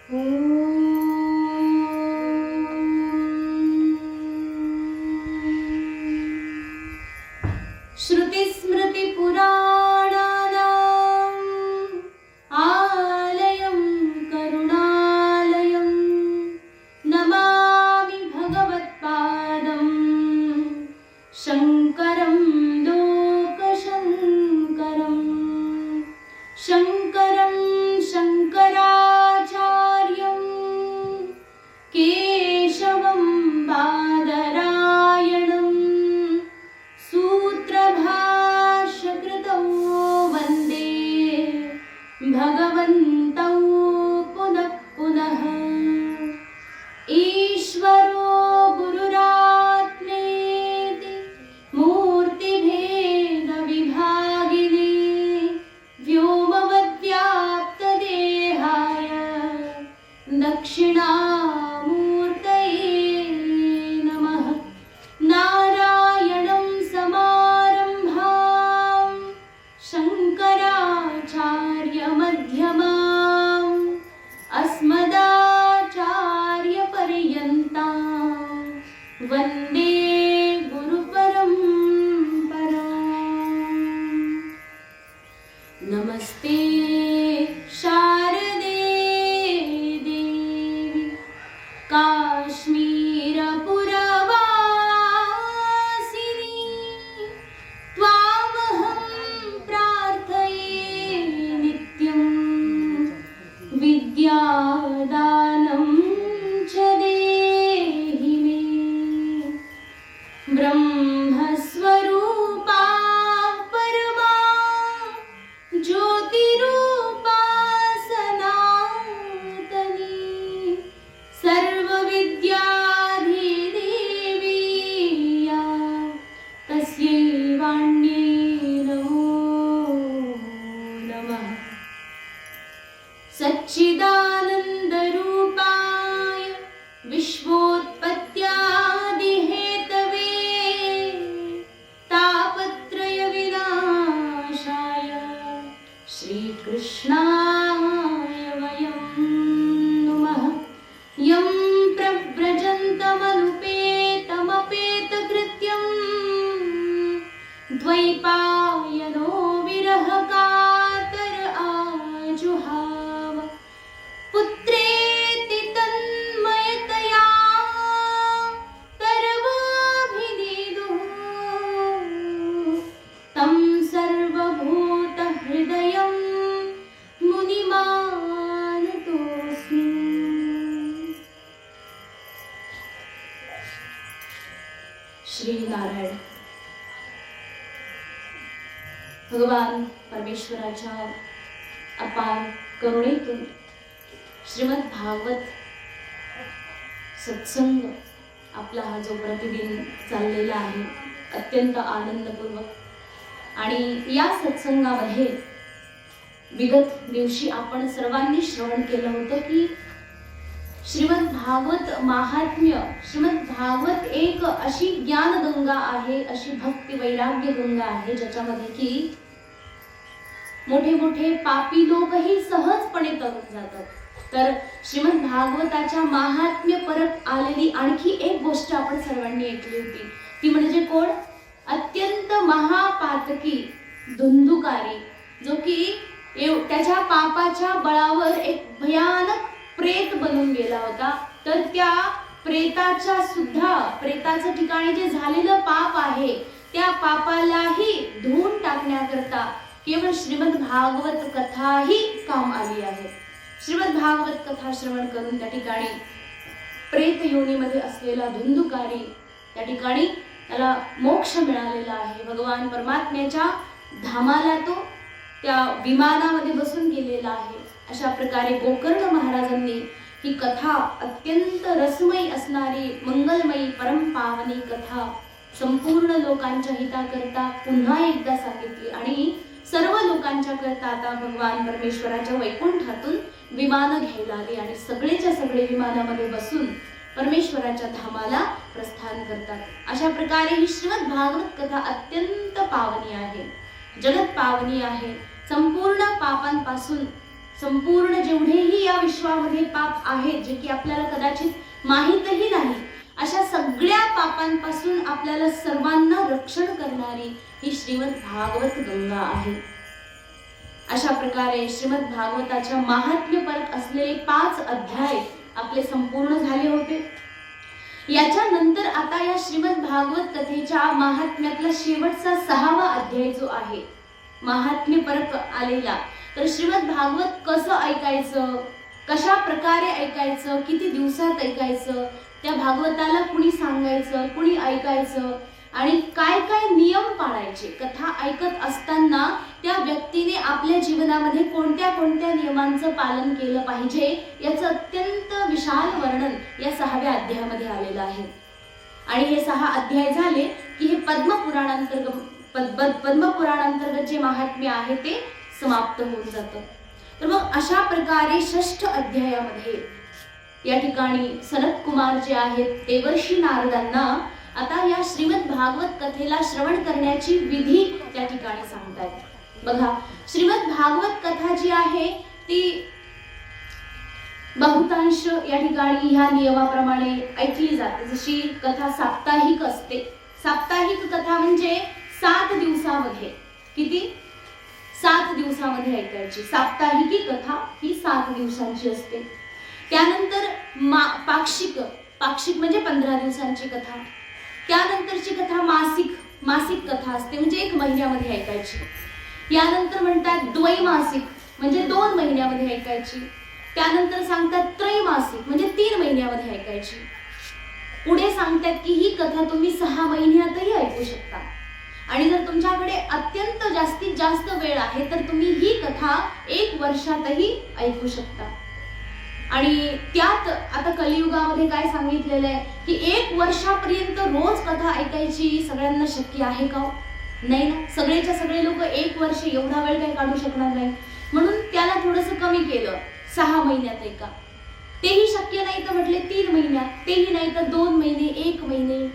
श्रुतिस्मृतिपुराणानाम् आलयं करुणालयं नमामि भगवत्पादं शङ्करं लोकशङ्करं शङ्करं शङ्कराचार्यं केशवं बादरायणं सूत्रभाष्यकृतौ वन्दे भगवन्तौ पुनः पुनः। ईश्वरो गुरुरात्मेति मूर्तिभेदविभागिने व्योमवद्व्याप्तदेहाय दक्षिणामूर्तये नमः। नारायणं समारम्भां शङ्कराचार्यमध्यमाम् अस्मदाचार्यपर्यन्तां वन्दे गुरुपरम्पराम्। नमस्ते शारदे देवी काश्मीरपुरवासिनी त्वामहं प्रार्थये नित्यं विद्यादानं च देहि मे। ब्रह्मस्वरूपा परमा ज्योतिरूपा सनातनी सर्वविद्याधिदेवी या तस्यै वाण्यै नमो नमः। सच्चिदानन्दरूपाय विश्वोत्पत्त्यादिहेतवे तापत्रयविनाशाय श्रीकृष्णाय वयं नुमः। यं प्रव्रजन्तमनुपेतमपेतकृत्यं द्वैपायनो विरहकातर आजुहाव पुत्रेति तन्मयतया तरवाभिनेदुः तं सर्वभूतहृदयं मुनिमानतोऽस्मि। श्री नारायण। भगवान परमेश्वराच्या अपार करुणेतून श्रीमद भागवत सत्संग आपला हा जो प्रतिदिन चाललेला आहे अत्यंत आनंदपूर्वक, आणि या सत्संगामध्ये विगत दिवशी आपण सर्वांनी श्रवण केलं होतं की श्रीमद भागवत महात्म्य, श्रीमद भागवत एक अशी ज्ञानगंगा आहे, अशी भक्ती वैराग्य गंगा आहे ज्याच्यामध्ये की मोठे मोठे पापी लोकही सहजपणे तरून जातात। तर श्रीमद भागवताच्या महात्म्य परत आलेली आणखी एक गोष्ट आपण सर्वांनी ऐकली होती, ती म्हणजे कोण? अत्यंत महापातकी धुंदुकारी, जो की त्याच्या पापाच्या बळावर एक भयानक प्रेत बनून गेला होता। तर त्या प्रेताचं ठिकाणी जे झालेलं पाप आहे त्या पापालाही धुवून टाकण्याकरता केवळ श्रीमद भागवत कथा ही काम आली आहे। श्रीमद भागवत कथा श्रवण करून त्या ठिकाणी प्रेत योनीमध्ये असलेला धुंदुकारी त्या ठिकाणी त्याला मोक्ष मिळालेला आहे। भगवान परमात्म्याच्या धामाला तो त्या विमानामध्ये बसून गेलेला आहे। अशा प्रकारे गोकर्ण महाराजांनी ही कथा, अत्यंत रसमयी असणारी मंगलमयी परमपावनी कथा संपूर्ण लोकांच्या हिताकरता पुन्हा एकदा सांगितली, आणि सर्व लोकांच्या करता आता भगवान परमेश्वराच्या वैकुंठातून विमान घ्यायला आली आणि सगळेच्या सगळे विमानामध्ये बसून परमेश्वराच्या धामाला प्रस्थान करतात। अशा प्रकारे ही श्रीमद भागवत कथा अत्यंत पावनी आहे, जगत पावनी आहे। संपूर्ण पापांपासून संपूर्ण जेवढेही या विश्वामध्ये पाप आहेत, जे की आपल्याला कदाचित माहीतही नाही, अशा सगळ्या पापांपासून आपल्याला सर्वांना रक्षण करणारी ही श्रीमद भागवत गंगा आहे. अशा प्रकारे श्रीमद भागवताच्या महात्म्यपरक असलेले 5 अध्याय आपले संपूर्ण झाले होते. याच्यानंतर आता या श्रीमद भागवत कथेच्या महात्म्यातला शेवटचा 6वा अध्याय जो आहे महात्म्यपरक आलेला, तर श्रीमद भागवत कसं ऐकायचं, कशा प्रकारे ऐकायचं, किती दिवसात ऐकायचं, त्या भागवताला कुणी सांगायचं, कुणी ऐकायचं आणि काय काय नियम पाळायचे, कथा ऐकत असताना त्या व्यक्तीने आपल्या जीवनामध्ये कोणत्या कोणत्या नियमांचं पालन केलं पाहिजे, याचं अत्यंत विशाल वर्णन या 6व्या अध्यायामध्ये आलेलं आहे. आणि हे 6 अध्याय झाले की हे पद्मपुराणांतर्गत जे महात्म्य आहे ते समाप्त होऊन जातं. तर मग अशा प्रकारे 6ठ अध्यायामध्ये या ठिकाणी सनत कुमार जे आहेत देवर्षी नारदांना आता या श्रीमद भागवत कथेला श्रवण करण्याची विधी त्या ठिकाणी सांगतात. बघा, श्रीमद भागवत कथा जी आहे ती बहुतांश या ठिकाणी ह्या नियमाप्रमाणे ऐकली जाते. जशी कथा साप्ताहिक असते, साप्ताहिक कथा म्हणजे 7 दिवसामध्ये, किती 7 दिवसामध्ये ऐकायची. साप्ताहिकी कथा ही 7 दिवसांची असते. त्यानंतर पाक्षिक म्हणजे 15 दिवसांची कथा. त्यानंतरची कथा मासिक कथा असते, म्हणजे 1 महिन्यामध्ये ऐकायची. यानंतर म्हणतात द्वैमासिक म्हणजे 2 महिन्यामध्ये ऐकायची. त्यानंतर सांगतात त्रैमासिक म्हणजे 3 महिन्यामध्ये ऐकायची. पुढे सांगतात की ही कथा तुम्ही 6 महिन्यातही ऐकू शकता. आणि जर तुमच्याकडे अत्यंत जास्तीत जास्त वेळ आहे तर तुम्ही ही कथा 1 वर्षातही ऐकू शकता. आणि त्यात आता कलियुगामध्ये काय सांगितलेलं आहे की 1 वर्षापर्यंत रोज कथा ऐकायची सगळ्यांना शक्य आहे का? नाही ना. सगळेच्या सगळे लोक 1 वर्ष एवढा वेळ काही काढू शकणार नाही. म्हणून त्याला थोडंसं कमी केलं, 6 महिन्यात ऐका. तेही शक्य नाही तर म्हटले 3 महिन्यात, तेही नाही तर 2 महिने, 1 महिने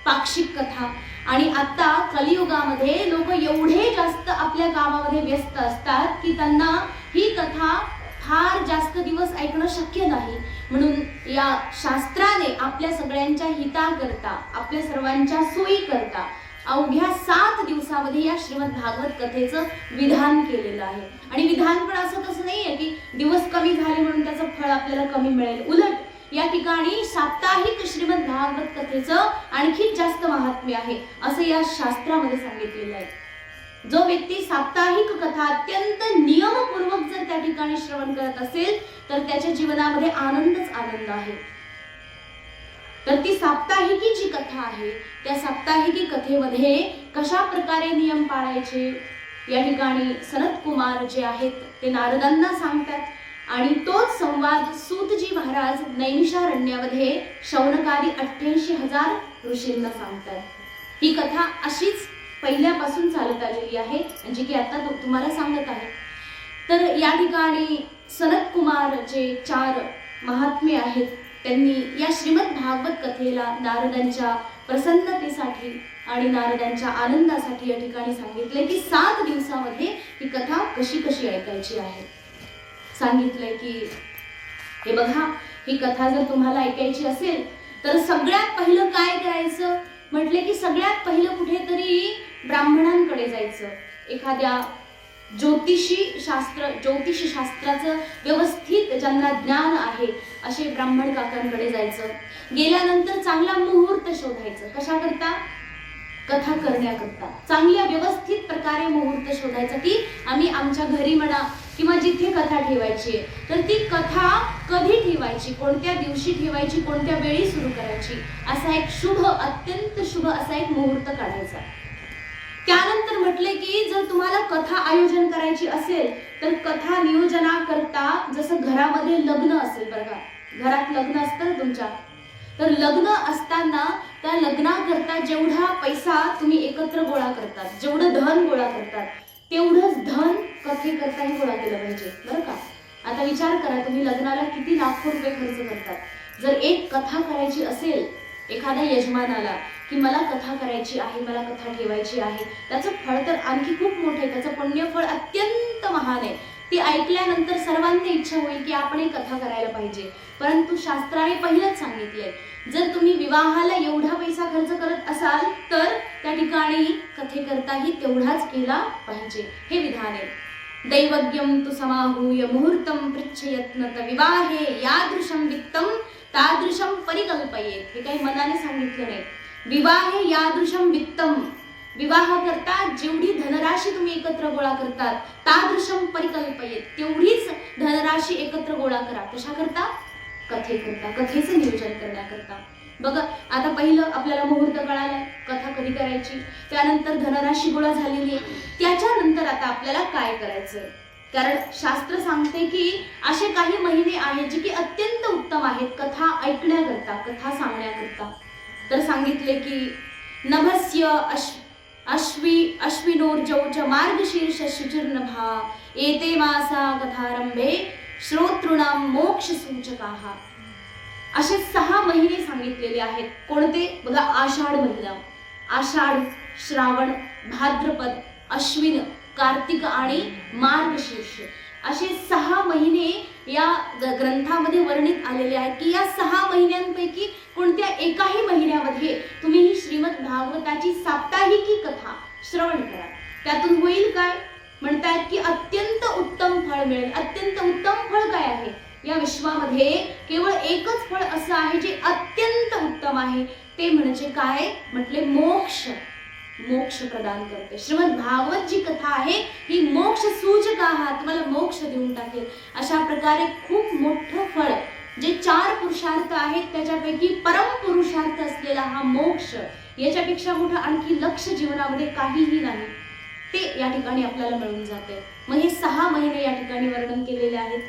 पाक्षिक कथा. आणि आता कलियुगामध्ये लोक एवढे जास्त आपल्या कामामध्ये व्यस्त असतात की त्यांना ही कथा फार जास्त दिवस ऐकणं शक्य नाही. म्हणून या शास्त्राने आपल्या सगळ्यांच्या हिताकरता, आपल्या सर्वांच्या सोयी करता अवघ्या 7 दिवसामध्ये या श्रीमद भागवत कथेचं विधान केलेलं आहे. आणि विधान पण असं तसं नाहीये की दिवस कमी झाले म्हणून त्याचं फळ आपल्याला कमी मिळेल. उलट या ठिकाणी साप्ताहिक श्रीमद भागवत कथेचं आणखी जास्त महात्म्य आहे असं या शास्त्रामध्ये सांगितलेलं आहे. जो व्यक्ती साप्ताहिक कथा अत्यंत नियमपूर्वक जर त्या ठिकाणी श्रवण करत असेल तर त्याच्या जीवनामध्ये आनंदच आनंद आहे. तर ती साप्ताहिकी जी कथा आहे त्या साप्ताहिकी कथेमध्ये कशा प्रकारे नियम पाळायचे या ठिकाणी सनत कुमार जे आहेत ते नारदांना सांगतात. आणि तोच संवाद सूतजी महाराज नैमिषारण्यामध्ये शौनकादी 88,000 ऋषींना सांगतात. ही कथा अशीच पहिल्यापासून चालत आलेली आहे, म्हणजे की आता तुम्हाला सांगत आहे. तर या ठिकाणी सनत कुमार जे 4 महात्मे आहेत त्यांनी या श्रीमद भागवत कथेला नारदांच्या प्रसन्नतेसाठी आणि नारदांच्या आनंदासाठी या ठिकाणी सांगितले की 7 दिवसामध्ये ही कथा कशी कशी ऐकायची आहे. सांगितलंय की हे बघा, ही कथा जर तुम्हाला ऐकायची असेल तर सगळ्यात पहिलं काय करायचं म्हटले की सगळ्यात पहिलं कुठेतरी ब्राह्मणांकडे जायचं. एखाद्या ज्योतिषी शास्त्राचं व्यवस्थित ज्यांना ज्ञान आहे असे ब्राह्मण काकांकडे जायचं. गेल्यानंतर चांगला मुहूर्त शोधायचं. कशा करता? कथा करण्याकरता. चांगल्या व्यवस्थित प्रकारे मुहूर्त शोधायचा की आम्ही आमच्या घरी म्हणा किंवा जिथे कथा ठेवायची तर ती कथा कधी ठेवायची, कोणत्या दिवशी ठेवायची, कोणत्या वेळी सुरू करायची, असा एक शुभ, अत्यंत शुभ असा एक मुहूर्त काढायचा. त्यानंतर म्हटले की जर तुम्हाला कथा आयोजन करायची असेल तर कथा नियोजनाकरता जसं घरामध्ये लग्न असेल, बघा घरात लग्न असतं तुमच्या, तर लग्न असताना त्या लग्नाकरता जेवढा पैसा तुम्ही एकत्र गोळा करतात, जेवढं धन गोळा करतात तेवढंच धन कथेकरताही गोळा केलं पाहिजे, बरं का. आता विचार करा, तुम्ही लग्नाला किती लाखो रुपये खर्च करतात. जर एक कथा करायची असेल एखाद्या यजमानाला की मला कथा करायची आहे, मला कथा ठेवायची आहे, त्याचं फळ तर आणखी खूप मोठं आहे, त्याचं पुण्यफळ अत्यंत महान आहे. ती ऐकल्यानंतर सर्वांना इच्छा होईल की आपणही कथा करायला पाहिजे. परंतु शास्त्राने पहिलंच सांगितलंय, जर तुम्ही विवाहाला एवढा पैसा खर्च करत असाल तर त्या ठिकाणी कथेकरताही तेवढाच केला पाहिजे, हे विधान आहे. दैवज्ञम तु समाहूय मुहूर्तम पृच्छयत्नत विवाहे यादृशम वित्तम तादृशम परिकल्पयेत. हे काही मनाने सांगितलं नाही. विवाहे यादृशम वित्तम, विवाह करता जेवढी धनराशी तुम्ही एकत्र गोळा करतात, तादृशम परिकल्पयेत, तेवढीच धनराशी एकत्र गोळा करा. कशा करता? कथेकरता, कथेचं नियोजन करण्याकरता. बघा, आता पहिलं आपल्याला मुहूर्त कळालाय, कथा कधी करायची, त्यानंतर धनराशी गोळा झालेली आहे, त्याच्यानंतर आता आपल्याला काय करायचंय. कारण शास्त्र सांगते की असे काही महिने आहेत जे की अत्यंत उत्तम आहेत कथा ऐकण्याकरता, कथा सांगण्याकरता. तर सांगितले की नभस्य अश्विनोर्जौच मार्गशीर्ष शुचिर्नभा एते मासा कथारंभे श्रोतृणाम मोक्ष सूचकाः. असे 6 महिने सांगितलेले आहेत. कोणते? बघा, आषाढ महिना, आषाढ, श्रावण, भाद्रपद, अश्विन, कार्तिक आणि मार्गशीर्ष, असे 6 महिने या ग्रंथामध्ये वर्णित आलेले आहेत की या 6 महिन्यांपैकी कोणत्या एकाही महिन्यामध्ये तुम्ही ही श्रीमद भागवताची साप्ताहिकी कथा श्रवण करा. त्यातून होईल काय? म्हणतायत की अत्यंत उत्तम फळ मिळेल. अत्यंत उत्तम फळ काय आहे? या विश्वामध्ये केवळ एकच फळ असं आहे जे अत्यंत उत्तम आहे, ते म्हणजे काय? म्हटले मोक्ष. मोक्ष प्रदान करते. श्रीमद भागवत जी कथा आहे ही मोक्ष सूचक आहात, तुम्हाला मोक्ष देऊन टाकेल. अशा प्रकारे खूप मोठं फळ, जे 4 पुरुषार्थ आहेत त्याच्यापैकी परम पुरुषार्थ असलेला हा मोक्ष, याच्यापेक्षा मोठं आणखी लक्ष जीवनामध्ये काहीही नाही, ते या ठिकाणी आपल्याला मिळून जाते. मग हे 6 महिने या ठिकाणी वर्णन केलेले आहेत.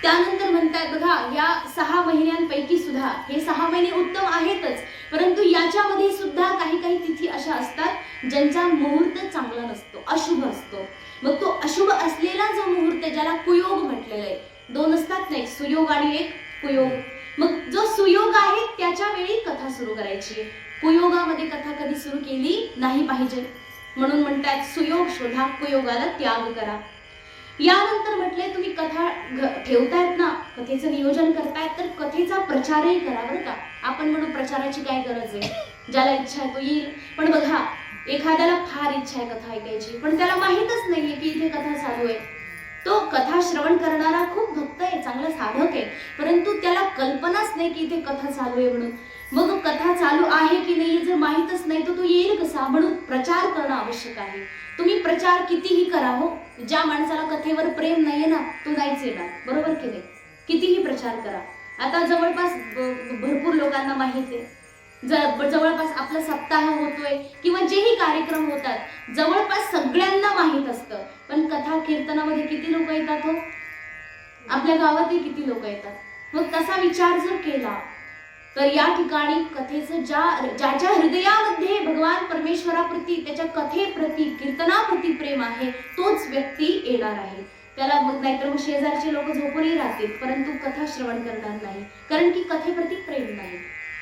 त्यानंतर म्हणतात बघा, या 6 महिन्यांपैकी सुद्धा हे 6 महिने उत्तम आहेतच, परंतु याच्यामध्ये सुद्धा काही काही तिथी अशा असतात ज्यांचा मुहूर्त चांगला नसतो, अशुभ असतो. मग तो अशुभ असलेला जो मुहूर्त, ज्याला कुयोग म्हटलेलं आहे, 2 असतात नाही, सुयोग आणि एक कुयोग. मग जो सुयोग आहे त्याच्या वेळी कथा सुरू करायची, कुयोगामध्ये कथा कधी सुरू केली नाही पाहिजे. म्हणून म्हणतात सुयोग शोधा, कुयोगाला त्याग करा. यानंतर म्हटले तुम्ही कथा ठेवतायत ना, कथेचं नियोजन करतायत, तर कथेचा प्रचारही करा बरं का. आपण म्हणू प्रचाराची काय गरज आहे, ज्याला इच्छा आहे तो येईल. पण बघा, एखाद्याला फार इच्छा आहे कथा ऐकायची, पण त्याला माहीतच नाहीये की इथे कथा चालू आहे. तो कथा श्रवण करणारा खूप भक्त आहे, चांगला साधक आहे, परंतु त्याला कल्पनाच नाही की इथे कथा चालू आहे म्हणून. मग कथा चालू आहे की नाही जर माहीतच नाही तर तो येईल कसा. म्हणून प्रचार करणं आवश्यक आहे. तुम्ही प्रचार कितीही करा हो, ज्या माणसाला कथेवर प्रेम नाहीये ना, तो नाहीच येणार, बरोबर की नाही. कितीही प्रचार करा. आता जवळपास भरपूर लोकांना माहिती आहे, जवळपास आपला सप्ताह होतोय किंवा जेही कार्यक्रम होतात जवळपास सगळ्यांना माहित असतं, पण कथा कीर्तनामध्ये किती लोक येतात हो, आपल्या गावातही किती लोक येतात. मग तसा विचार जर केला तर या ठिकाणी कथेचं ज्याच्या हृदयामध्ये भगवान परमेश्वराप्रती, त्याच्या कथेप्रती, कीर्तनाप्रती प्रेम आहे, तोच व्यक्ती येणार आहे. त्याला मग नाहीतर मग शेजारचे लोक झोपूनही राहतील, परंतु कथा श्रवण करणार नाही, कारण की कथेप्रती प्रेम नाही.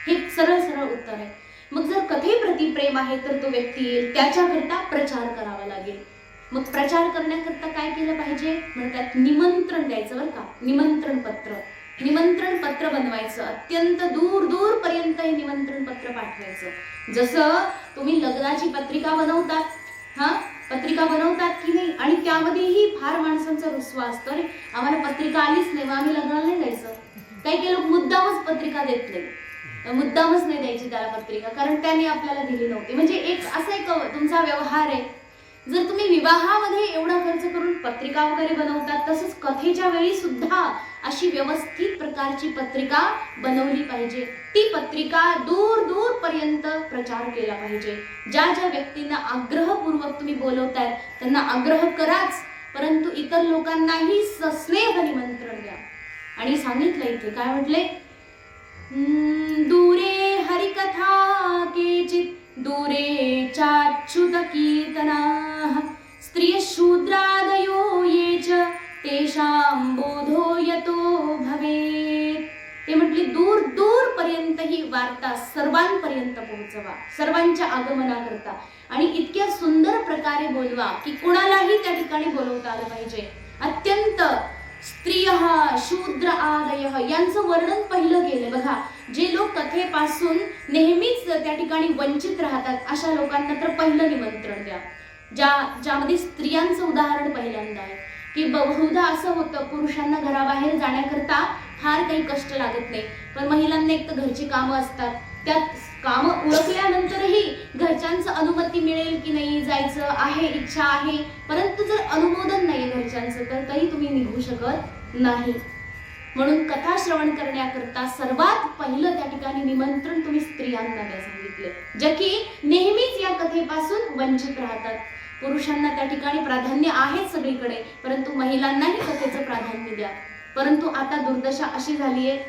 हे सरळ सरळ उत्तर आहे. मग जर कथेप्रती प्रेम आहे तर तो व्यक्ती येईल, त्याच्याकरता प्रचार करावा लागेल. मग प्रचार करण्याकरता काय केलं पाहिजे? म्हणतात निमंत्रण द्यायचं बरं का. निमंत्रण पत्र बनवायचं, अत्यंत दूर दूर पर्यंत हे निमंत्रण पत्र पाठवायचं. जसं तुम्ही लग्नाची पत्रिका बनवतात, पत्रिका बनवतात की नाही, आणि त्यामध्येही फार माणसांचा रुसवा असतो, अरे आम्हाला पत्रिका आलीच नाही, आम्ही लग्नाला नाही जायचं. काही काही लोक मुद्दामच पत्रिका देत नाही, मुद्दामच नाही द्यायची त्याला पत्रिका, कारण त्याने आपल्याला दिली नव्हती. म्हणजे एक असा एक तुमचा व्यवहार आहे. जर तुम्ही विवाहामध्ये एवढा खर्च करून पत्रिका वगैरे बनवतात, तसंच कथेच्या वेळी सुद्धा अशी व्यवस्थित प्रकारची पत्रिका बनवली पाहिजे. ती पत्रिका दूर दूर पर्यंत प्रचार केला पाहिजे. ज्या ज्या व्यक्तींना आग्रहपूर्वक तुम्ही बोलवताय त्यांना आग्रह कराच, परंतु इतर लोकांनाही सस्नेह निमंत्रण द्या. आणि सांगितलं इथे काय म्हटले, दूरे हरिकथा केचित दूरे चाच्युत कीर्तनाः स्त्रिय शूद्रादयो ये च तेषां बोधो यतो भवेत्. ते म्हटले दूर दूर पर्यंत ही वार्ता सर्वांपर्यंत पोहोचवा, सर्वांच्या आगमनाकरता, आणि इतक्या सुंदर प्रकारे बोलवा की कोणालाही त्या ठिकाणी बोलवता आलं पाहिजे. अत्यंत स्त्रियः शूद्र आदयः यांचं वर्णन पहिलं गेलं बघा. जे लोक कथेपासून नेहमीच त्या ठिकाणी वंचित राहतात अशा लोकांना तर पहिलं निमंत्रण द्या. ज्यामध्ये स्त्रियांचं उदाहरण पहिल्यांदा आहे की बहुधा असं होतं पुरुषांना घराबाहेर जाण्याकरता फार काही कष्ट लागत नाही, पण महिलांना एक तर घरची कामं असतात, त्यात कामं उरकल्यानंतरही घरच्यांचं अनुमती मिळेल की नाही, जायचं आहे, इच्छा आहे, परंतु जर अनुमोदन नाही घरच्यांचं तर तरी तुम्ही निघू शकत नाही. म्हणून कथा श्रवण करण्याकरता सर्वात पहिलं त्या ठिकाणी निमंत्रण तुम्ही स्त्रियांना द्या सांगितले, ज्या की नेहमीच या कथेपासून वंचित राहतात. पुरुषांना त्या ठिकाणी प्राधान्य आहे सगळीकडे, परंतु महिलांनाही कथेचं प्राधान्य द्या. परंतु आता दुर्दशा अशी झाली आहे,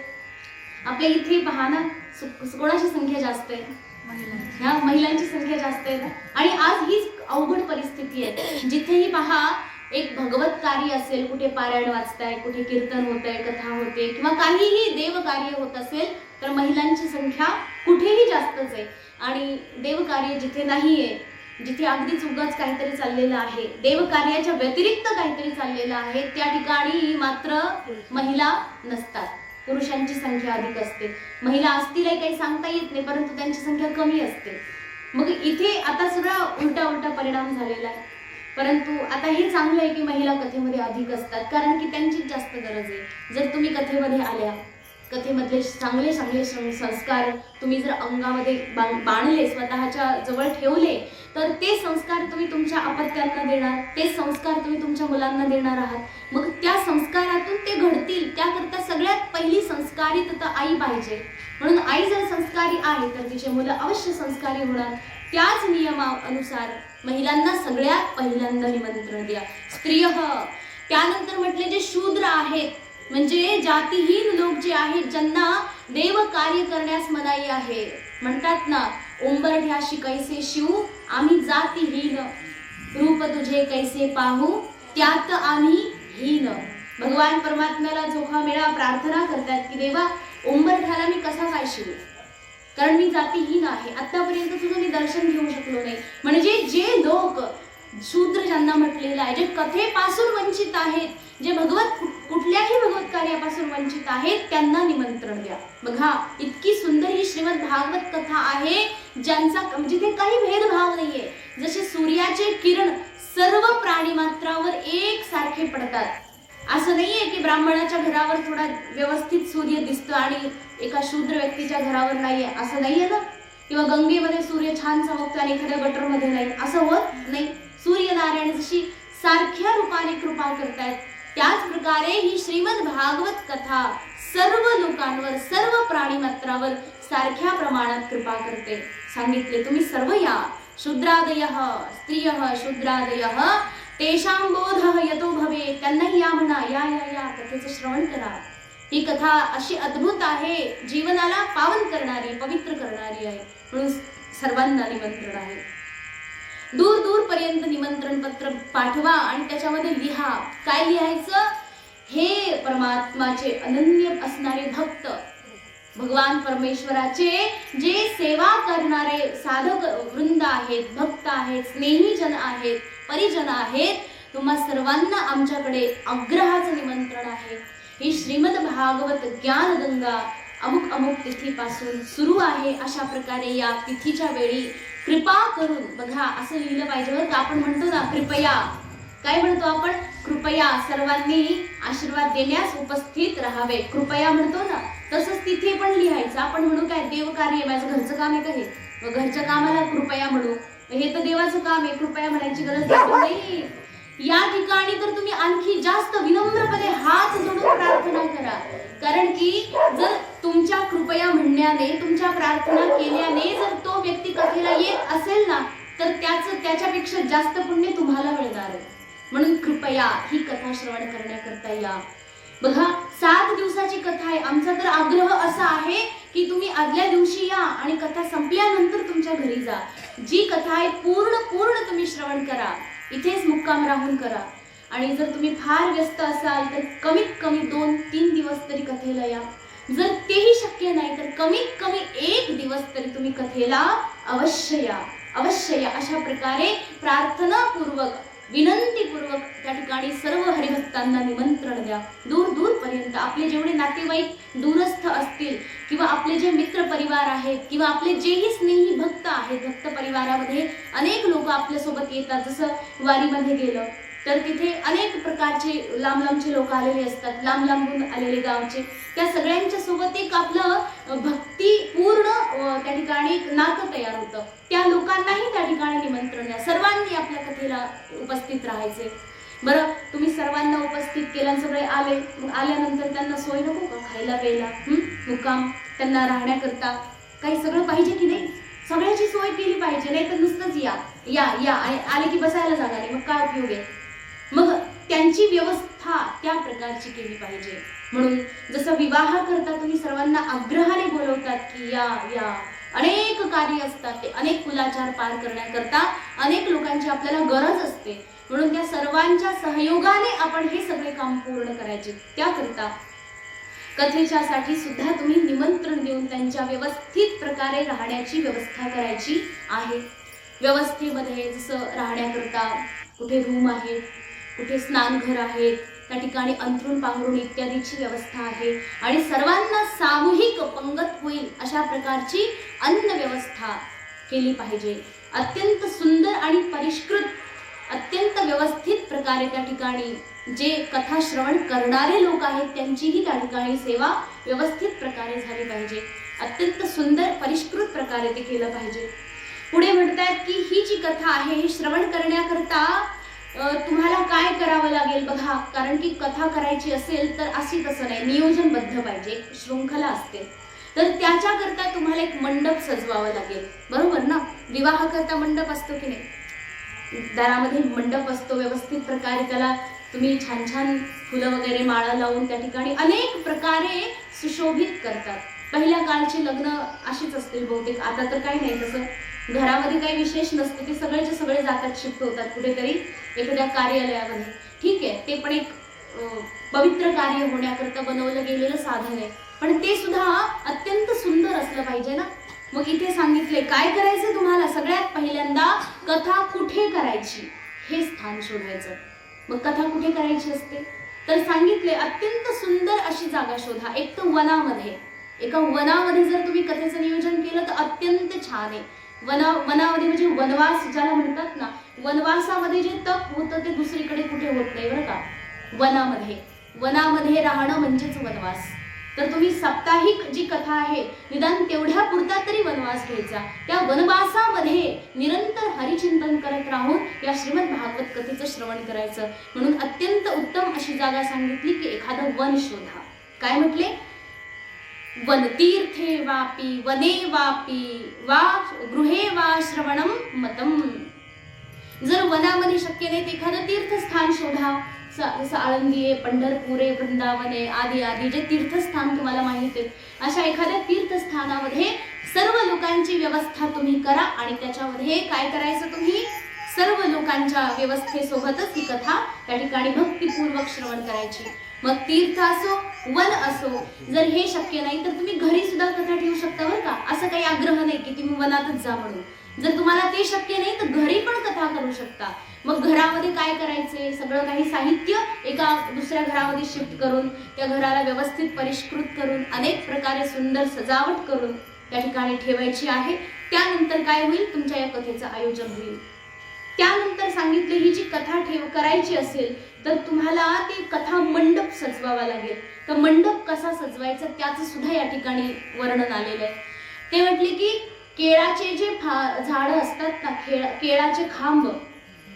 आपल्या इथे पहा ना, कोणाची संख्या जास्त आहे? ह्या महिलांची संख्या जास्त आहे. आणि आज हीच अवघड परिस्थिती आहे. जिथेही पहा एक भगवत कार्य असेल, कुठे पारायण वाचताय, कुठे कीर्तन होतंय, कथा होते किंवा काहीही देव कार्य होत असेल तर महिलांची संख्या कुठेही जास्तच आहे. आणि देव कार्य जिथे नाहीये, जिथे अगदीच उगाच काहीतरी चाललेलं आहे, देव कार्याच्या व्यतिरिक्त काहीतरी चाललेलं आहे, त्या ठिकाणी मात्र महिला नसतात, पुरुषांची संख्या अधिक असते. महिला असतीलही काही सांगता येत नाही, परंतु त्यांची संख्या कमी असते. मग इथे आता सगळा उलटा परिणाम झालेला आहे. परंतु आता हे चांगलं आहे की महिला कथेमध्ये अधिक असतात, कारण की त्यांचीच जास्त गरज आहे. जर तुम्ही कथेमध्ये आल्या, कथेमधले चांगले संस्कार तुम्ही जर अंगामध्ये बाणले, स्वतःच्या जवळ ठेवले, तर ते संस्कार तुम्ही तुमच्या अपत्यांना देणार, ते संस्कार तुम्ही तुमच्या मुलांना देणार आहात. मग त्या संस्कारातून ते घडतील, त्याकरता सगळ्यात पहिली संस्कारित तर आई पाहिजे. म्हणून आई जर संस्कारी आहे तर तिचे मुलं अवश्य संस्कारी होणार. त्याच नियमानुसार महिलांना सगळ्यात पहिल्यांदा निमंत्रण द्या. स्त्रियः, त्यानंतर म्हटले जे शूद्र आहेत, म्हणजे जातीहीन लोक जे आहेत, ज्यांना देव कार्य करण्यास मनाई आहे. म्हणतात ना, उंबरठ्याशी कैसे शिव आम्ही जातीहीन, रूप तुझे कैसे पाहू त्यात आम्ही हीन. भगवान परमात्म्याला जोखामेळा प्रार्थना करतात की देवा, उंबरठ्याला मी कसा काय शिवू, कारण मी जातीहीन आहे, आतापर्यंत तुझं मी दर्शन घेऊ शकलो नाही. म्हणजे जे लोक शूद्र ज्यांना म्हटलेलं आहे, जे कथेपासून वंचित आहेत, जे कुठल्याही भगवत कार्यापासून वंचित आहेत, त्यांना निमंत्रण द्या. बघा, इतकी सुंदर ही श्रीमद भागवत कथा आहे, ज्यांचा जिथे काही भेदभाव नाहीये. जसे सूर्याचे किरण सर्व प्राणी मात्रावर एक सारखे पडतात. असं नाहीये की ब्राह्मणाच्या घरावर थोडा व्यवस्थित सूर्य दिसतो आणि एका शूद्र व्यक्तीच्या घरावर नाहीये, असं नाहीये ना. किंवा गंगेमध्ये सूर्य छान चमकतो आणि एखाद्या गटरमध्ये नाही, असं होत नाही. सूर्यनारायण जशी सारख्या रूपाने कृपा करतायत, त्याच प्रकारे ही श्रीमद भागवत कथा सर्व लोकांवर, सर्व प्राणी मात्रावर सारख्या प्रमाणात कृपा करते. सांगितले तुम्ही सर्व या. शूद्रादयः, स्त्रियः शूद्रादयः तेषां बोधः यतो भवे, त्यांनाही या म्हणा, या कथेचं श्रवण करा. ही कथा अशी अद्भुत आहे, जीवनाला पावन करणारी, पवित्र करणारी आहे. म्हणून सर्वांना निमंत्रण आहे. दूर पर्यंत निमंत्रण पत्र पाठवा आणि त्याच्यामध्ये लिहा. काय लिहायचं? हे परमात्माचे अनन्य असणारे भक्त, भगवान परमेश्वराचे जे सेवा करणारे साधक वृंद आहेत, भक्त आहेत, स्नेहीजन आहेत, परिजन आहेत, तुम्हा सर्वांना आमच्याकडे अग्रहाचं निमंत्रण आहे. ही श्रीमद भागवत ज्ञानगंगा अमुक तिथीपासून सुरू आहे. अशा प्रकारे या तिथीच्या वेळी कृपा करून, बघा असं लिहिलं पाहिजे बरं का. आपण म्हणतो ना कृपया, काय म्हणतो आपण? कृपया सर्वांनी आशीर्वाद देण्यास उपस्थित राहावे, कृपया म्हणतो ना. तसंच तिथे पण लिहायचं. आपण म्हणू काय, देव कार्य, माझं घरचं काम आहे का हे, मग घरच्या कामाला कृपया म्हणू, हे तर देवाचं काम आहे, कृपया म्हणायची गरज नाही. या ठिकाणी तर तुम्ही आणखी जास्त विनम्रपणे हात जोडून प्रार्थना करा. कारण की जर तुमच्या कृपया म्हणण्याने, तुमच्या प्रार्थना केल्याने जर तो व्यक्ती कथेला येत असेल ना, तर त्याच्यापेक्षा जास्त पुण्य तुम्हाला मिळणार आहे. म्हणून कृपया ही कथा श्रवण करण्याकरता या. बघा, 7 दिवसाची कथा आहे. आमचा तर आग्रह असा आहे की तुम्ही आदल्या दिवशी या आणि कथा संपल्यानंतर तुमच्या घरी जा. जी कथा आहे पूर्ण तुम्ही श्रवण करा, इथेच मुक्काम राहून करा. आणि जर तुम्ही फार व्यस्त असाल तर कमीत कमी 2-3 दिवस तरी कथेला या. जर तेही शक्य नाही तर कमीत कमी 1 दिवस तरी तुम्ही कथेला अवश्य या. अशा प्रकारे प्रार्थनापूर्वक विनंतीपूर्वक त्या ठिकाणी सर्व हरिभक्तांना निमंत्रण द्या. दूर दूरपर्यंत आपले जेवढे नातेवाईक दूरस्थ असतील किंवा आपले जे मित्र परिवार आहेत किंवा आपले जेही स्नेही भक्त आहेत, भक्त परिवारामध्ये अनेक लोक आपल्यासोबत येतात. जसं वारीमध्ये गेलं तर तिथे अनेक प्रकारचे लांब लांबचे लोक आलेले असतात, लांब लांबून आलेले गावचे. त्या सगळ्यांच्या सोबत एक आपलं भक्तीपूर्ण त्या ठिकाणी एक नातं तयार होतं. त्या लोकांनाही त्या ठिकाणी निमंत्रण द्या. सर्वांनी आपल्या कथेला उपस्थित राहायचे. बरं, तुम्ही सर्वांना उपस्थित केलं, सगळे आले, मग आल्यानंतर त्यांना सोय नको का खायला प्यायला, मुक्काम त्यांना राहण्याकरता काही सगळं पाहिजे की नाही? सगळ्याची सोय केली पाहिजे, नाही तर नुसतंच या या या आणि आले की बसायला जागा नाही, मग काय उपयोग आहे? मग त्यांची व्यवस्था त्या प्रकारची केली पाहिजे. म्हणून जसं विवाह करता तुम्ही सर्वांना आग्रहाने बोलवतात की या या, अनेक कार्य असतात, ते अनेक कुलाचार पार करण्याकरता अनेक लोकांची आपल्याला गरज असते. म्हणून त्या सर्वांच्या सहयोगाने आपण हे सगळे काम पूर्ण करायचे. त्याकरता कथेच्या साठी सुद्धा तुम्ही निमंत्रण देऊन त्यांच्या व्यवस्थित प्रकारे राहण्याची व्यवस्था करायची आहे. व्यवस्थेमध्ये जसं राहण्याकरता कुठे रूम आहे, कुठे स्नानघर आहेत, त्या ठिकाणी अंथरूण पांघरूण इत्यादीची व्यवस्था आहे आणि सर्वांना सामूहिक पंगत होईल अशा प्रकारची अन्न व्यवस्था केली पाहिजे. अत्यंत सुंदर आणि परिष्कृत, अत्यंत व्यवस्थित प्रकारे त्या ठिकाणी जे कथा श्रवण करणारे लोक आहेत त्यांचीही त्या ठिकाणी सेवा व्यवस्थित प्रकारे झाली पाहिजे. अत्यंत सुंदर परिष्कृत प्रकारे ते केलं पाहिजे. पुढे म्हणतात की ही जी कथा आहे ही श्रवण करण्याकरता तुम्हाला काय करावं लागेल बघा. कारण की कथा करायची असेल तर अशी तसं नाही, नियोजनबद्ध पाहिजे, शृंखला असते. तर त्याच्याकरता तुम्हाला एक मंडप सजवावा लागेल, बरोबर ना? विवाह करता मंडप असतो की नाही? दारामध्ये मंडप असतो, व्यवस्थित प्रकारे त्याला तुम्ही छान छान फुलं वगैरे माळा लावून त्या ठिकाणी अनेक प्रकारे सुशोभित करतात. पहिल्या काळची लग्न अशीच असतील बहुतेक. आता तर काही नाही तसं, घरामध्ये काही विशेष नसतं, ते सगळेचे सगळे जातात, शिफ्ट होतात कुठेतरी एखाद्या कार्यालयामध्ये. ठीक आहे, ते पण एक पवित्र कार्य होण्याकरता बनवलं गेलेलं साधन आहे, पण ते सुद्धा अत्यंत सुंदर असलं पाहिजे ना. मग इथे सांगितले काय करायचं तुम्हाला. सगळ्यात पहिल्यांदा कथा कुठे करायची हे स्थान शोधायचं. मग कथा कुठे करायची असते तर सांगितले अत्यंत सुंदर अशी जागा शोधा. एक तर वनामध्ये, एका वनामध्ये जर तुम्ही कथेचं नियोजन केलं तर अत्यंत छान आहे. वनामध्ये म्हणजे वनवास ज्याला म्हणतात ना, वनवासामध्ये जे तप होतं ते दुसरीकडे कुठे होत नाही बरं का. वनामध्ये राहणं म्हणजेच वनवास. तर तुम्ही साप्ताहिक जी कथा आहे निदान तेवढ्या पुरता तरी वनवास घ्यायचा. त्या वनवासामध्ये निरंतर हरिचिंतन करत राहून या श्रीमद भागवत कथेचं श्रवण करायचं. म्हणून अत्यंत उत्तम अशी जागा सांगितली की एखादं वन शोधा. काय म्हटले? वनतीर्थे वापी वने वापी वा गृहे वा श्रवणम मतम. जर वनामध्ये शक्य नाही तर एखादं तीर्थस्थान शोधा. जसं आळंदी आहे, पंढरपूर आहे, वृंदावन आहे, आदी आदी जे तीर्थस्थान तुम्हाला माहित आहेत, अशा एखाद्या तीर्थस्थानामध्ये सर्व लोकांची व्यवस्था तुम्ही करा आणि त्याच्यामध्ये काय करायचं, तुम्ही सर्व लोकांच्या व्यवस्थेसोबतच ही कथा त्या ठिकाणी भक्तिपूर्वक श्रवण करायची. मग तीर्थ असो वन असो, जर हे शक्य नाही तर तुम्ही घरी सुद्धा कथा ठेवू शकता बरं का. असं काही आग्रह नाही की तुम्ही वनातच जा म्हणून. जर तुम्हाला ते शक्य नाही तर घरी पण कथा करू शकता. मग घरामध्ये काय करायचे, सगळं काही साहित्य एका दुसऱ्या घरामध्ये शिफ्ट करून त्या घराला व्यवस्थित परिष्कृत करून अनेक प्रकारे सुंदर सजावट करून त्या ठिकाणी ठेवायची आहे. त्यानंतर काय होईल, तुमच्या या कथेचं आयोजन होईल. त्यानंतर सांगितले ही जी कथा करायची असेल तर तुम्हाला ते कथा मंडप सजवावा लागेल. तर मंडप कसा सजवायचा त्याचं सुद्धा या ठिकाणी वर्णन आलेलं आहे. ते म्हटले की केळाचे जे झाड असतात ना, केळाचे खांब,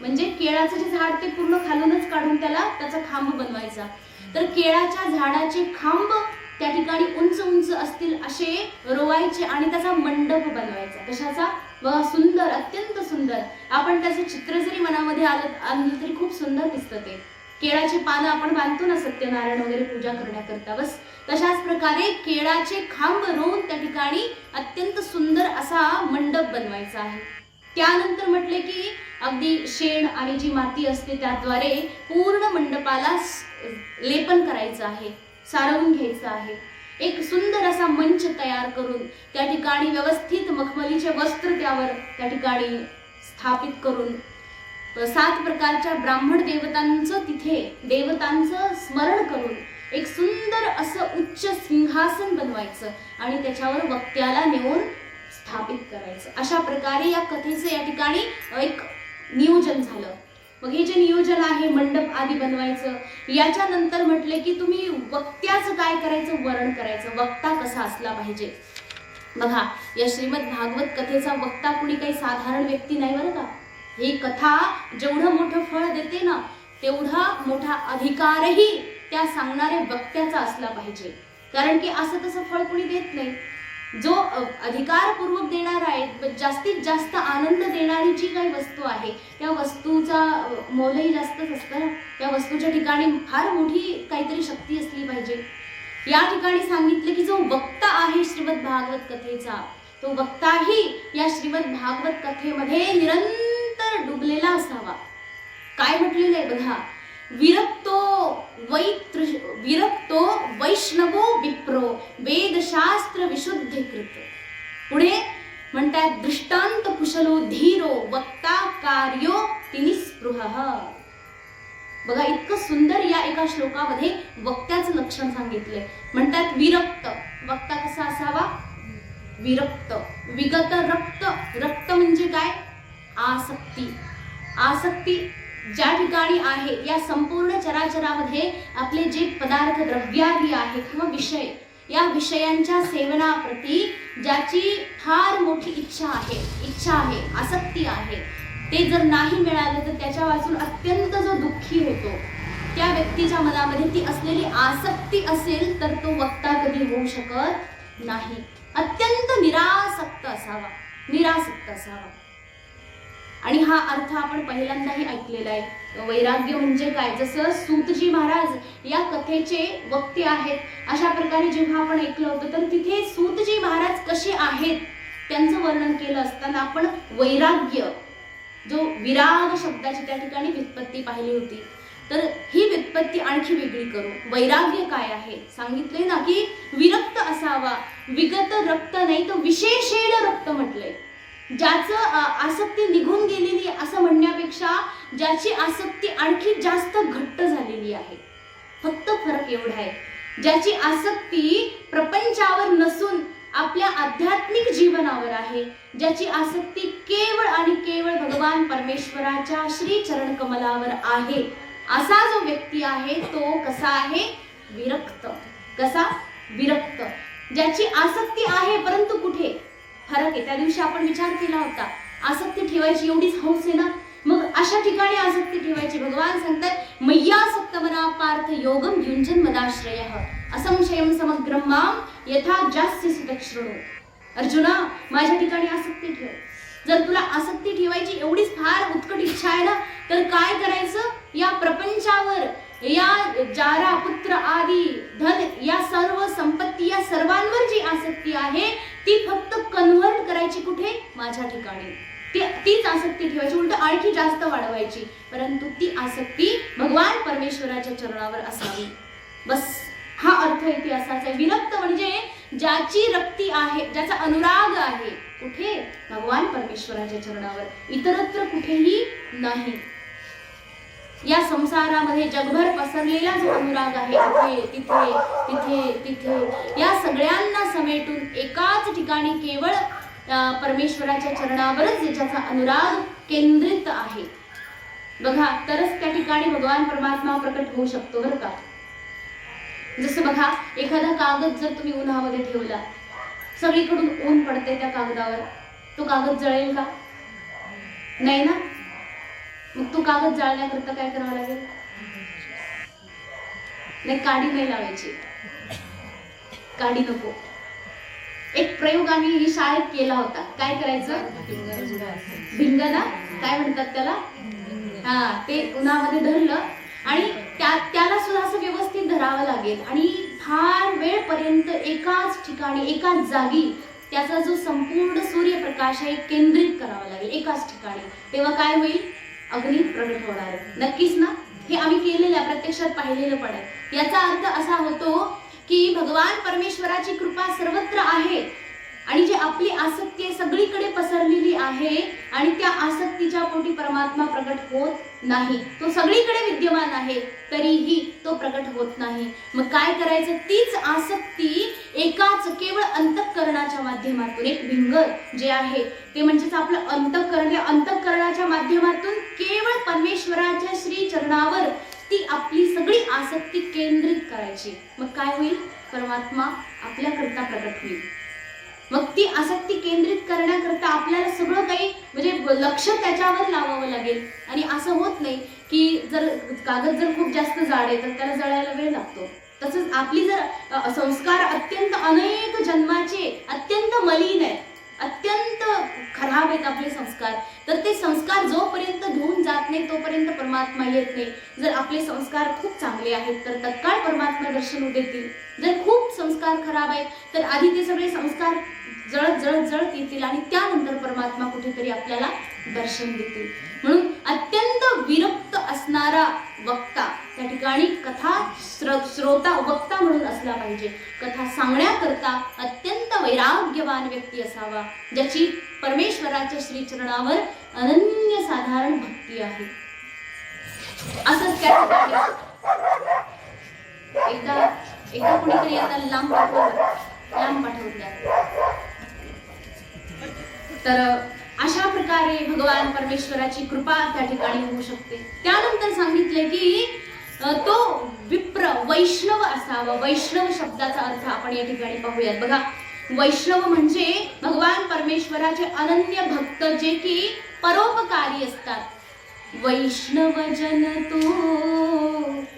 म्हणजे केळाचं जे झाड ते पूर्ण खालूनच काढून त्याचा खांब बनवायचा. तर केळाच्या झाडाचे खांब त्या ठिकाणी उंच उंच असतील असे रोवायचे आणि त्याचा मंडप बनवायचा. कशाचा? बघा, सुंदर, अत्यंत सुंदर. आपण त्याचं चित्र जरी मनामध्ये आणलं तरी खूप सुंदर दिसतं ते. केळाची पानं आपण बांधतो ना सत्यनारायण वगैरे पूजा करण्याकरता, बस तशाच प्रकारे केळाचे खांब रोवून त्या ठिकाणी अत्यंत सुंदर असा मंडप बनवायचा आहे. त्यानंतर म्हटले की अगदी शेण आणि जी माती असते त्याद्वारे पूर्ण मंडपाला लेपन करायचं आहे, सारवून घ्यायचं आहे. एक सुंदर असा मंच तयार करून त्या ठिकाणी व्यवस्थित मखमलीचे वस्त्र त्यावर त्या ठिकाणी स्थापित करून 7 प्रकारच्या ब्राह्मण देवतांचं तिथे देवतांचं स्मरण करून एक सुंदर असं उच्च सिंहासन बनवायचं आणि त्याच्यावर वक्त्याला नेऊन स्थापित करायचं. अशा प्रकारे या कथेचं या ठिकाणी एक नियोजन झालं. मग हे जे नियोजन आहे, मंडप आदी बनवायचं. याच्यानंतर म्हटले की तुम्ही वक्त्याचं काय करायचं, वर्ण करायचं. वक्ता कसा असला पाहिजे. बघा, या श्रीमद भागवत कथेचा वक्ता कुणी काही साधारण व्यक्ती नाही बरं का. ही कथा जेवढं मोठं फळ देते ना, तेवढा मोठा अधिकारही त्या सांगणाऱ्या वक्त्याचा असला पाहिजे. कारण की असं तसं फळ कुणी देत नाही. जो अधिकारपूर्वक देणार आहे, जास्तीत जास्त आनंद देणारी जी काही वस्तू आहे, त्या वस्तूचा मोलही जास्तच असतं ना. त्या वस्तूच्या ठिकाणी फार मोठी काहीतरी शक्ती असली पाहिजे. या ठिकाणी सांगितलं की जो वक्ता आहे श्रीमद भागवत कथेचा, तो वक्ताही या श्रीमद भागवत कथेमध्ये निरंतर डुबलेला असावा. काय म्हटलेलं आहे बघा, विरक्तो वैष्णवो विप्रो वेदशास्त्र विशुद्धीकृत. पुढे म्हणतात दृष्टांत कुशलो धीरो वक्ता कार्यो तिनिस्पृहः. बघा, इतकं सुंदर या एका श्लोकामध्ये वक्त्याचं लक्षण सांगितलंय. म्हणतात विरक्त, वक्ता कसा असावा, विरक्त. विगत रक्त, रक्त म्हणजे काय, आसक्ती. आसक्ती ज्या ठिकाणी आहे, या संपूर्ण चराचरामध्ये आपले जे पदार्थ द्रव्यादी आहेत किंवा विषय, या विषयांच्या सेवनाप्रती ज्याची फार मोठी इच्छा आहे, आसक्ती आहे, ते जर नाही मिळालं तर त्याच्या वाचून अत्यंत जो दुःखी होतो, त्या व्यक्तीच्या मनामध्ये ती असलेली आसक्ती असेल तर तो वक्ता कधी होऊ शकत नाही. अत्यंत निरासक्त असावा, निरासक्त असावा. आणि हा अर्थ आपण पहिल्यांदाही ऐकलेला आहे. वैराग्य म्हणजे काय, जसं सूतजी महाराज या कथेचे वक्ते आहेत, अशा प्रकारे जेव्हा आपण ऐकलं होतं तर तिथे सूतजी महाराज कसे आहेत त्यांचं वर्णन केलं असताना आपण वैराग्य, जो विराग शब्दाची त्या ठिकाणी व्युत्पत्ती पाहिली होती. तर ही व्युत्पत्ती आणखी वेगळी करू. वैराग्य काय आहे सांगितलंय ना, की विरक्त असावा. विगत रक्त नाही तर विशेषेण रक्त म्हटलंय. ज्याचं आसक्ती निघून गेलेली असं म्हणण्यापेक्षा ज्याची आसक्ती आणखी जास्त घट्ट झालेली आहे. फक्त फरक एवढा आहे, ज्याची आसक्ती प्रपंचावर नसून आपल्या आध्यात्मिक जीवनावर आहे, ज्याची आसक्ती केवळ आणि केवळ भगवान परमेश्वराच्या श्री चरण कमलावर आहे, असा जो व्यक्ती आहे तो कसा आहे, विरक्त. कसा, विरक्त. ज्याची आसक्ती आहे परंतु कुठे, फरक आहे. त्या दिवशी आपण विचार केला होता, आसक्ती ठेवायची एवढीच हौस आहे ना, मग अशा ठिकाणी आसक्ती ठेवायची. भगवान सांगतात मय्यासक्त मना पार्थ योगम युंजन मदाश्रयः असंशयम समग्रम माम यथा जास्यसि तच्छृणु. अर्जुना, माझ्या ठिकाणी आसक्ती ठेव. जर तुला आसक्ती ठेवायची एवढीच फार उत्कट इच्छा आहे ना, तर काय करायचं, या प्रपंचावर, या जारा पुत्र आदी धन, या सर्व संपत्ती, या सर्वांवर जी आसक्ती आहे ती फक्त कन्व्हर्ट करायची कुठे, माझ्या ठिकाणी. तीच आसक्ती ठेवायची, उलट आणखी जास्त वाढवायची, परंतु ती आसक्ती भगवान परमेश्वराच्या चरणावर असावी. बस हा अर्थ इथे असाच आहे. विरक्त म्हणजे ज्याची रक्ती आहे, ज्याचा अनुराग आहे कुठे, भगवान परमेश्वराच्या चरणावर, इतरत्र कुठेही नाही. या संसारामध्ये जगभर पसरलेला जो अनुराग आहे, तिथे तिथे तिथे तिथे, या सगळ्यांना समेटून एकाच ठिकाणी केवळ परमेश्वराच्या चरणावरच ज्याचा अनुराग केंद्रित आहे बघा, तरच त्या ठिकाणी भगवान परमात्मा प्रकट होऊ शकतो बरं का. जसं बघा, एखादा कागद जर तुम्ही उन्हामध्ये ठेवला, सगळीकडून ऊन पडते त्या कागदावर, तो कागद जळेल का, नाही ना. मग तो कागद जाळण्याकरता काय करावं लागेल, नाही, काडी नाही लावायची, काडी नको. एक प्रयोग आम्ही शाळेत केला होता. काय करायचं, भिंगना काय म्हणतात त्याला, हा, ते उन्हामध्ये धरलं आणि त्याला सुद्धा असं व्यवस्थित धरावं लागेल आणि फार वेळपर्यंत एकाच ठिकाणी, एकाच जागी त्याचा जो संपूर्ण सूर्यप्रकाश आहे केंद्रित करावा लागेल एकाच ठिकाणी. तेव्हा काय होईल, अग्नी प्रगट होणार आहे. नक्कीच ना, हे आम्ही केलेलं आहे, प्रत्यक्षात पाहिलेलं पण आहे. याचा अर्थ असा होतो की भगवान परमेश्वराची कृपा सर्वत्र आहे, आणि जी आपली आसक्ती आहे सगळीकडे पसरलेली आहे आणि त्या आसक्तीच्या पोटी परमात्मा प्रकट होत नाही. तो सगळीकडे विद्यमान आहे तरीही तो प्रकट होत नाही. मग काय करायचं? तीच आसक्ती एकाच केवळ अंतःकरणाच्या माध्यमातून, एक भिंगर जे आहे ते म्हणजेच आपलं अंतःकरण, या अंतःकरणाच्या माध्यमातून केवळ परमेश्वराच्या श्री चरणावर ती आपली सगळी आसक्ती केंद्रित करायची. मग काय होईल? परमात्मा आपल्याकरता प्रकट होईल. मग ती आसक्ती केंद्रित करण्याकरता आपल्याला सगळं काही म्हणजे लक्ष त्याच्यावर लावावं लागेल. आणि असं होत नाही की जर कागद जर खूप जास्त जाड आहे तर त्याला जळायला वेळ लागतो. तसंच आपली जर संस्कार अत्यंत अनेक जन्माचे, अत्यंत मलिन आहेत, अत्यंत खराब आहेत आपले संस्कार, तर ते संस्कार जोपर्यंत धुवून जात नाही तोपर्यंत परमात्मा येत नाही. जर आपले संस्कार खूप चांगले आहेत तर तत्काळ परमात्मा दर्शन देतील. जर खूप संस्कार खराब आहेत तर आधी ते सगळे संस्कार जळत जळत जळत येतील आणि त्यानंतर परमात्मा कुठेतरी आपल्याला दर्शन देतील. म्हणून अत्यंत विरक्त असणारा वक्ता त्या ठिकाणी कथा श्रोता वक्ता म्हणून असला पाहिजे. कथा सांगण्याकरता अत्यंत वैराग्यवान व्यक्ती असावा, ज्याची परमेश्वराच्या श्रीचरणावर अनन्यसाधारण भक्ती आहे. असंच त्या ठिकाणी एकदा कुणीतरी आता लांब पाठवून द्या. तर अशा प्रकारे भगवान परमेश्वराची कृपा त्या ठिकाणी होऊ शकते. त्यानंतर सांगितले की तो विप्र वैष्णव असावा. वैष्णव शब्दाचा अर्थ आपण या ठिकाणी पाहूयात. बघा, वैष्णव म्हणजे भगवान परमेश्वराचे अनन्य भक्त जे की परोपकारी असतात. वैष्णव जन तो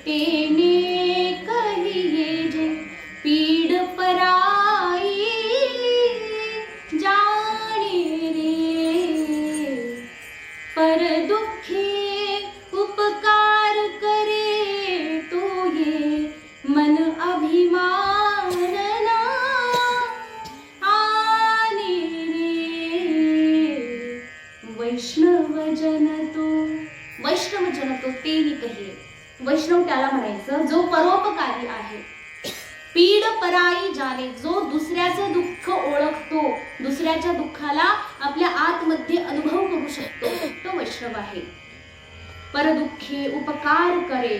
तेने कहिए जे पीड पराई जाने रे, पर दुखे उपकार करे तो ये मन अभिमान ना आने रे. वैष्णव जन तो, वैष्णव जन तो तेने कहिए. वैष्णव त्याला म्हणायचं जो परोपकारी आहे. पीड पराई जाणे, जो दुसऱ्याचं दुःख ओळखतो, दुसऱ्याच्या दुःखाला आपल्या आतमध्ये अनुभव करू शकतो, तो वैष्णव आहे. परदुःखे उपकार करे,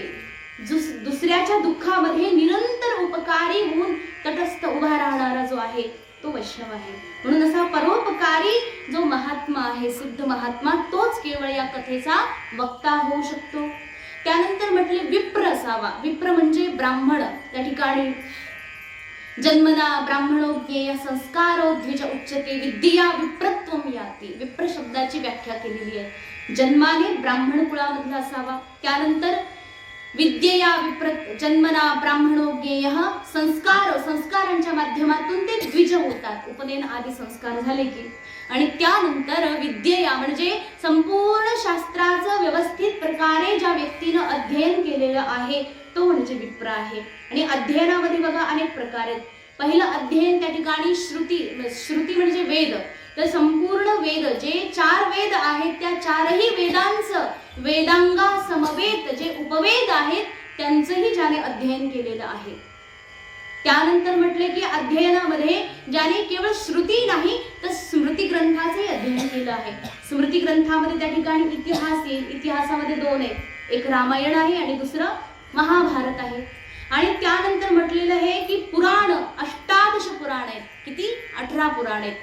दुसऱ्याच्या दुःखामध्ये निरंतर उपकारी होऊन तटस्थ उभा राहणारा जो आहे तो वैष्णव आहे. म्हणून असा परोपकारी जो महात्मा आहे, सिद्ध महात्मा, तोच केवळ या कथेचा वक्ता होऊ शकतो. त्यानंतर म्हटले विप्र असावा. विप्र म्हणजे ब्राह्मण. त्या ठिकाणी जन्मना ब्राह्मणो ज्ञेय संस्कारो द्विज उच्चते विद्या विप्रत्वम याती. विप्र शब्दाची व्याख्या केलेली आहे. जन्माने ब्राह्मण कुळामधला असावा. त्यानंतर विद्येया विप्रत जन्मना ब्राह्मणो ज्ञेय संस्कार, संस्कारांच्या माध्यमातून ते द्विज होतात. उपनयन आदी संस्कार झाले की. आणि त्यानंतर विद्येया म्हणजे संपूर्ण शास्त्राचं व्यवस्थित प्रकारे ज्या व्यक्तीनं अध्ययन केलेलं आहे तो म्हणजे विप्र आहे. आणि अध्ययनामध्ये बघा अनेक प्रकार आहेत. पहिलं अध्ययन त्या ठिकाणी श्रुती, श्रुती म्हणजे वेद. तर संपूर्ण वेद जे 4 वेद आहेत त्या 4ही वेदांचं वेदांगा समवेत जे उपवेद आहेत त्यांचंही ज्याने अध्ययन केलेलं आहे. त्यानंतर म्हटले की अध्ययनामध्ये ज्याने केवळ श्रुती नाही तर स्मृती ग्रंथाचंही अध्ययन केलं आहे. स्मृती ग्रंथामध्ये त्या ठिकाणी इतिहास येईल. इतिहासामध्ये 2 आहेत, एक रामायण आहे आणि दुसरं महाभारत आहे. आणि त्यानंतर म्हटलेलं आहे की पुराण 18 पुराण आहेत. किती? 18 पुराण आहेत.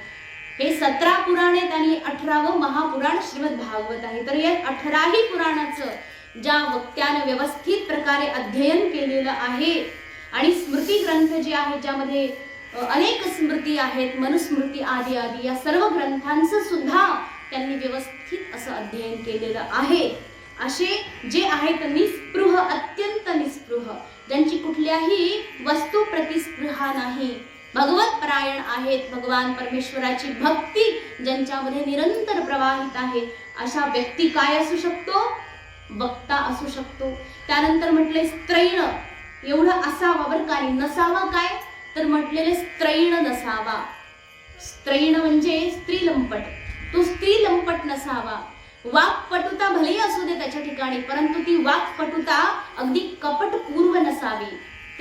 हे 17 पुराण आहेत आणि 18वं महापुराण श्रीमद भागवत आहे. तर या 18ही पुराणाचं ज्या वक्त्यानं व्यवस्थित प्रकारे अध्ययन केलेलं आहे आणि स्मृती ग्रंथ जे आहेत ज्यामध्ये अनेक स्मृती आहेत, मनुस्मृती आदी आदी, या सर्व ग्रंथांचं सुद्धा त्यांनी व्यवस्थित असं अध्ययन केलेलं आहे. असे जे आहेत निस्पृह, अत्यंत निस्पृह, ज्यांची कुठल्याही वस्तू प्रतिस्पृहा नाही, भगवत परायण आहेत, भगवान परमेश्वराची भक्ती ज्यांच्यामध्ये निरंतर प्रवाहित आहे, अशा व्यक्ती काय असू शकतो? वक्ता असू शकतो. त्यानंतर म्हटले स्त्रैण, एवढं असावा बरं का, नसावा काय तर म्हटलेले स्त्रैण नसावा. स्त्रैण म्हणजे स्त्रीलंपट. तो स्त्रीलंपट नसावा. वाक्पटुता भलेही असू दे त्याच्या ठिकाणी, परंतु ती वाक्पटुता अगदी कपटपूर्व नसावी.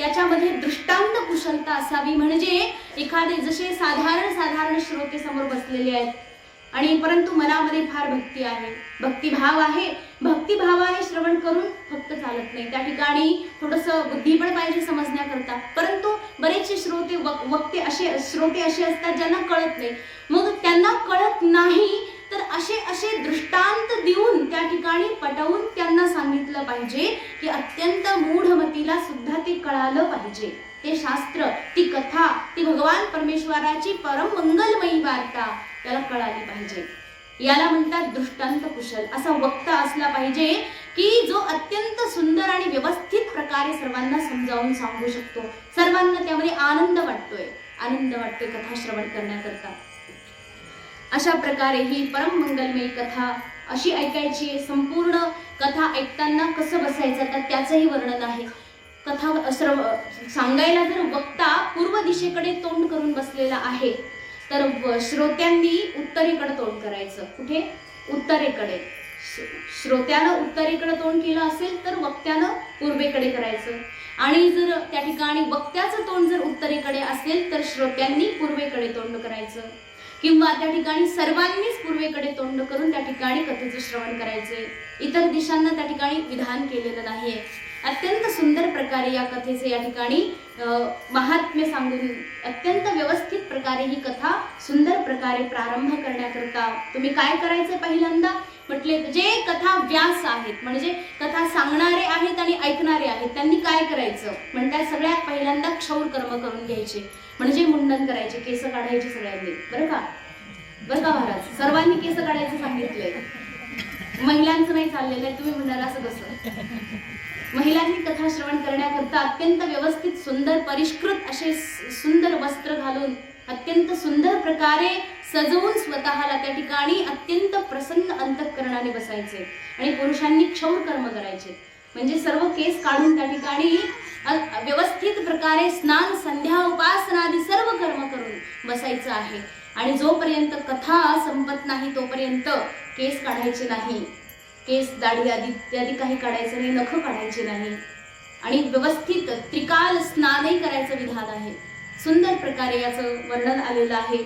त्याच्यामध्ये दृष्टांत कुशलता असावी, म्हणजे एखादे जसे साधारण श्रोते समोर बसलेले आहेत आणि परंतु मनामध्ये फार भक्ती आहे, भक्तिभाव आहे, भक्तिभावाने श्रवण करून फक्त चालत नाही, त्या ठिकाणी थोडंसं बुद्धी पण पाहिजे समजण्याकरता. परंतु बरेचसे श्रोते असे असतात ज्यांना कळत नाही. मग त्यांना कळत नाही तर असे दृष्टांत देऊन त्या ठिकाणी पटवून त्यांना सांगितलं पाहिजे की अत्यंत मूढमतीला सुद्धा ते कळालं पाहिजे. ते शास्त्र, ती कथा, ती भगवान परमेश्वराची परम मंगलमयी वार्ता त्याला कळाली पाहिजे. याला म्हणतात दृष्टांत कुशल. असा वक्ता असला पाहिजे की जो अत्यंत सुंदर आणि व्यवस्थित प्रकारे सर्वांना समजावून सांगू शकतो. सर्वांना त्यामध्ये आनंद वाटतोय कथा श्रवण करण्याकरता. अशा प्रकारे ही परम मंगलमयी कथा अशी ऐकायची. संपूर्ण कथा ऐकताना कसं बसायचं तर त्याचंही वर्णन आहे. कथा सांगायला जर वक्ता पूर्व दिशेकडे तोंड करून बसलेला आहे तर श्रोत्यांनी उत्तरेकडे तोंड करायचं. कुठे? उत्तरेकडे. श्रोत्यानं उत्तरेकडे तोंड केलं असेल तर वक्त्यानं पूर्वेकडे करायचं. आणि जर त्या ठिकाणी वक्त्याचं तोंड जर उत्तरेकडे असेल तर श्रोत्यांनी पूर्वेकडे तोंड करायचं. किंवा त्या ठिकाणी सर्वांनीच पूर्वेकडे तोंड करून त्या ठिकाणी कथेचं श्रवण करायचे. इतर दिशांना त्या ठिकाणी विधान केलेलं नाहीये. अत्यंत सुंदर प्रकारे या कथेचे या ठिकाणी महात्म्य सांगून अत्यंत व्यवस्थित प्रकारे ही कथा सुंदर प्रकारे प्रारंभ करण्याकरता तुम्ही काय करायचं? पहिल्यांदा म्हटले जे कथा व्यास आहेत म्हणजे कथा सांगणारे आहेत आणि ऐकणारे आहेत त्यांनी काय करायचं म्हणतात? सगळ्यात पहिल्यांदा क्षौर कर्म करून घ्यायचे, म्हणजे मुंडन करायचे, केस काढायचे सगळ्यांनी. बरं का महाराज? सर्वांनी केस काढायचं सांगितलंय. महिलांचं नाही चाललेलं आहे. तुम्ही म्हणाल असं कसं? महिलांनी कथा श्रवण करण्याकरता अत्यंत व्यवस्थित सुंदर परिष्कृत असे सुंदर वस्त्र घालून अत्यंत सुंदर प्रकारे सजवून स्वतःला त्या ठिकाणी अत्यंत प्रसन्न अंतःकरणाने बसायचे. आणि पुरुषांनी क्षौर कर्म करायचे, म्हणजे सर्व केस काढून त्या ठिकाणी व्यवस्थित प्रकारे स्नान, संध्या, उपासना आदी सर्व कर्म करून बसायचं आहे. आणि जोपर्यंत कथा संपत नाही तोपर्यंत केस काढायचे नाही, केस, दाढी आदी काही काढायचं नाही, नख काढायचे नाही. आणि व्यवस्थित त्रिकाल स्नानही करायचं विधान आहे. सुंदर प्रकारे याचं वर्णन आलेलं आहे.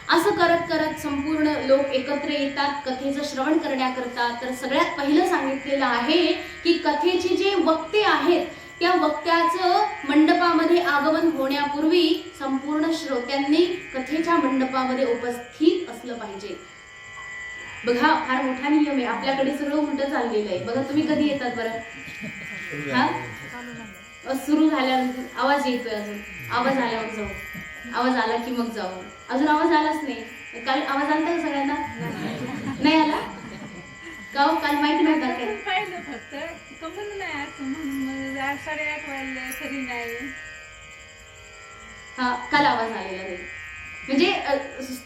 असं करत करत संपूर्ण लोक एकत्र येतात कथेचं श्रवण करण्याकरता. तर सगळ्यात पहिलं सांगितलेलं आहे की कथेचे जे वक्ते आहेत त्या वक्त्याचं मंडपामध्ये आगमन होण्यापूर्वी संपूर्ण श्रोत्यांनी कथेच्या मंडपामध्ये उपस्थित असलं पाहिजे. बघा फार मोठा नियम आहे. आपल्याकडे सगळं उलट चाललेलं आहे. बघा तुम्ही कधी येतात बरं? हा, सुरू झाल्यानंतर आवाज येतोय. अजून आवाज आल्यावर जाऊ, आवाज आला की मग जाऊ. अजून आवाज आलाच नाही. काल आवाज आला का सगळ्यांना? नाही आला का? काल माहिती नव्हता काय? पाहिलं फक्त कमून नाही म्हणून 8:30 वाजले तरी नाही. हा, काल आवाज आलेला नाही. म्हणजे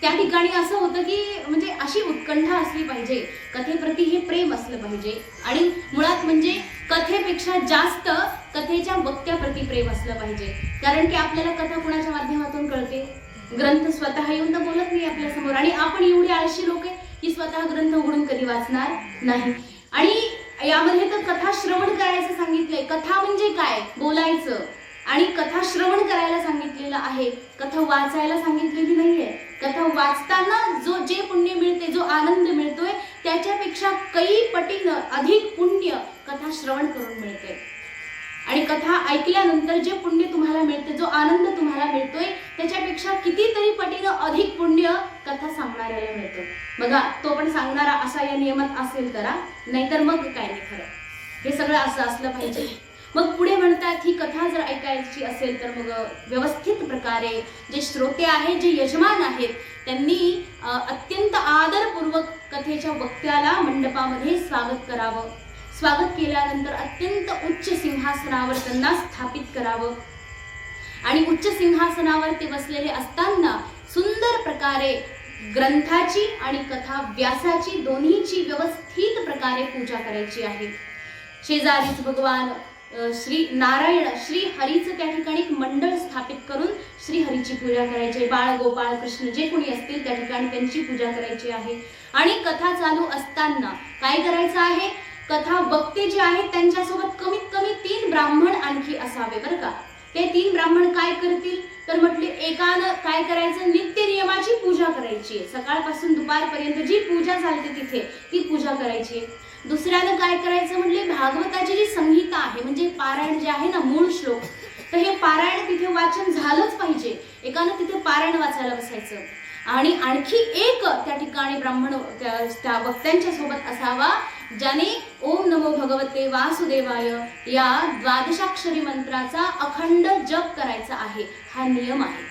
त्या ठिकाणी असं होतं की म्हणजे अशी उत्कंठा असली पाहिजे, कथेप्रती हे प्रेम असलं पाहिजे. आणि मुळात म्हणजे कथेपेक्षा जास्त कथेच्या वक्त्याप्रती प्रेम असलं पाहिजे. कारण की आपल्याला कथा कुणाच्या माध्यमातून कळते? ग्रंथ स्वतः येऊन तर बोलत नाही आपल्या समोर. आणि आपण एवढे आळशी लोक आहे की स्वतः ग्रंथ उघडून कधी वाचणार नाही. आणि यामध्ये तर कथा श्रवण करायचं सांगितलंय. कथा म्हणजे काय? बोलायचं. आणि कथा श्रवण करायला सांगितलेलं आहे, कथा वाचायला सांगितलेली नाहीये. कथा वाचताना जे पुण्य मिळते, जो आनंद मिळतोय त्याच्यापेक्षा काही पटीनं अधिक पुण्य कथा श्रवण करून मिळते. आणि कथा ऐकल्यानंतर जे पुण्य तुम्हाला मिळते, जो आनंद तुम्हाला मिळतोय त्याच्यापेक्षा कितीतरी पटीनं अधिक पुण्य कथा सांगणाऱ्याला मिळतं. बघा, तो पण सांगणारा असा या नियमात असेल तर, नाहीतर मग काय नाही. खरं हे सगळं असं असलं पाहिजे. मग पुढे म्हणतात ही कथा जर ऐकायची असेल तर मग व्यवस्थित प्रकारे जे श्रोते आहेत, जे यजमान आहेत त्यांनी अत्यंत आदरपूर्वक कथेच्या वक्त्याला मंडपामध्ये स्वागत करावं. स्वागत केल्यानंतर अत्यंत उच्च सिंहासनावर त्यांना स्थापित करावं. आणि उच्च सिंहासनावर ते बसलेले असताना सुंदर प्रकारे ग्रंथाची आणि कथा व्यासाची दोन्हीची व्यवस्थित प्रकारे पूजा करायची आहे. शेजारीच भगवान श्री नारायण, श्री हरीचं त्या ठिकाणी एक मंडळ स्थापित करून श्री हरीची पूजा करायची. बाळ, गोपाळ, कृष्ण जे कोणी असतील त्या ठिकाणी त्यांची पूजा करायची आहे. आणि कथा चालू असताना काय करायचं आहे? कथा वक्ते जे आहेत त्यांच्यासोबत कमीत कमी 3 ब्राह्मण आणखी असावे बरं का. ते 3 ब्राह्मण काय करतील तर म्हटले एकानं काय करायचं, नित्य नियमाची पूजा करायची, सकाळपासून दुपारपर्यंत जी पूजा चालते तिथे ती पूजा करायची. दुसऱ्यानं काय करायचं म्हटले भागवताची जी संहिता आहे म्हणजे पारायण जे आहे ना मूळ श्लोक, तर हे पारायण तिथे वाचन झालंच पाहिजे. एकानं तिथे पारायण वाचायला बसायचं. आणि आणखी एक त्या ठिकाणी ब्राह्मण त्या वक्त्यांच्या सोबत असावा ज्याने ओम नमो भगवते वासुदेवाय या 12 मंत्राचा अखंड जप करायचा आहे, हा नियम आहे.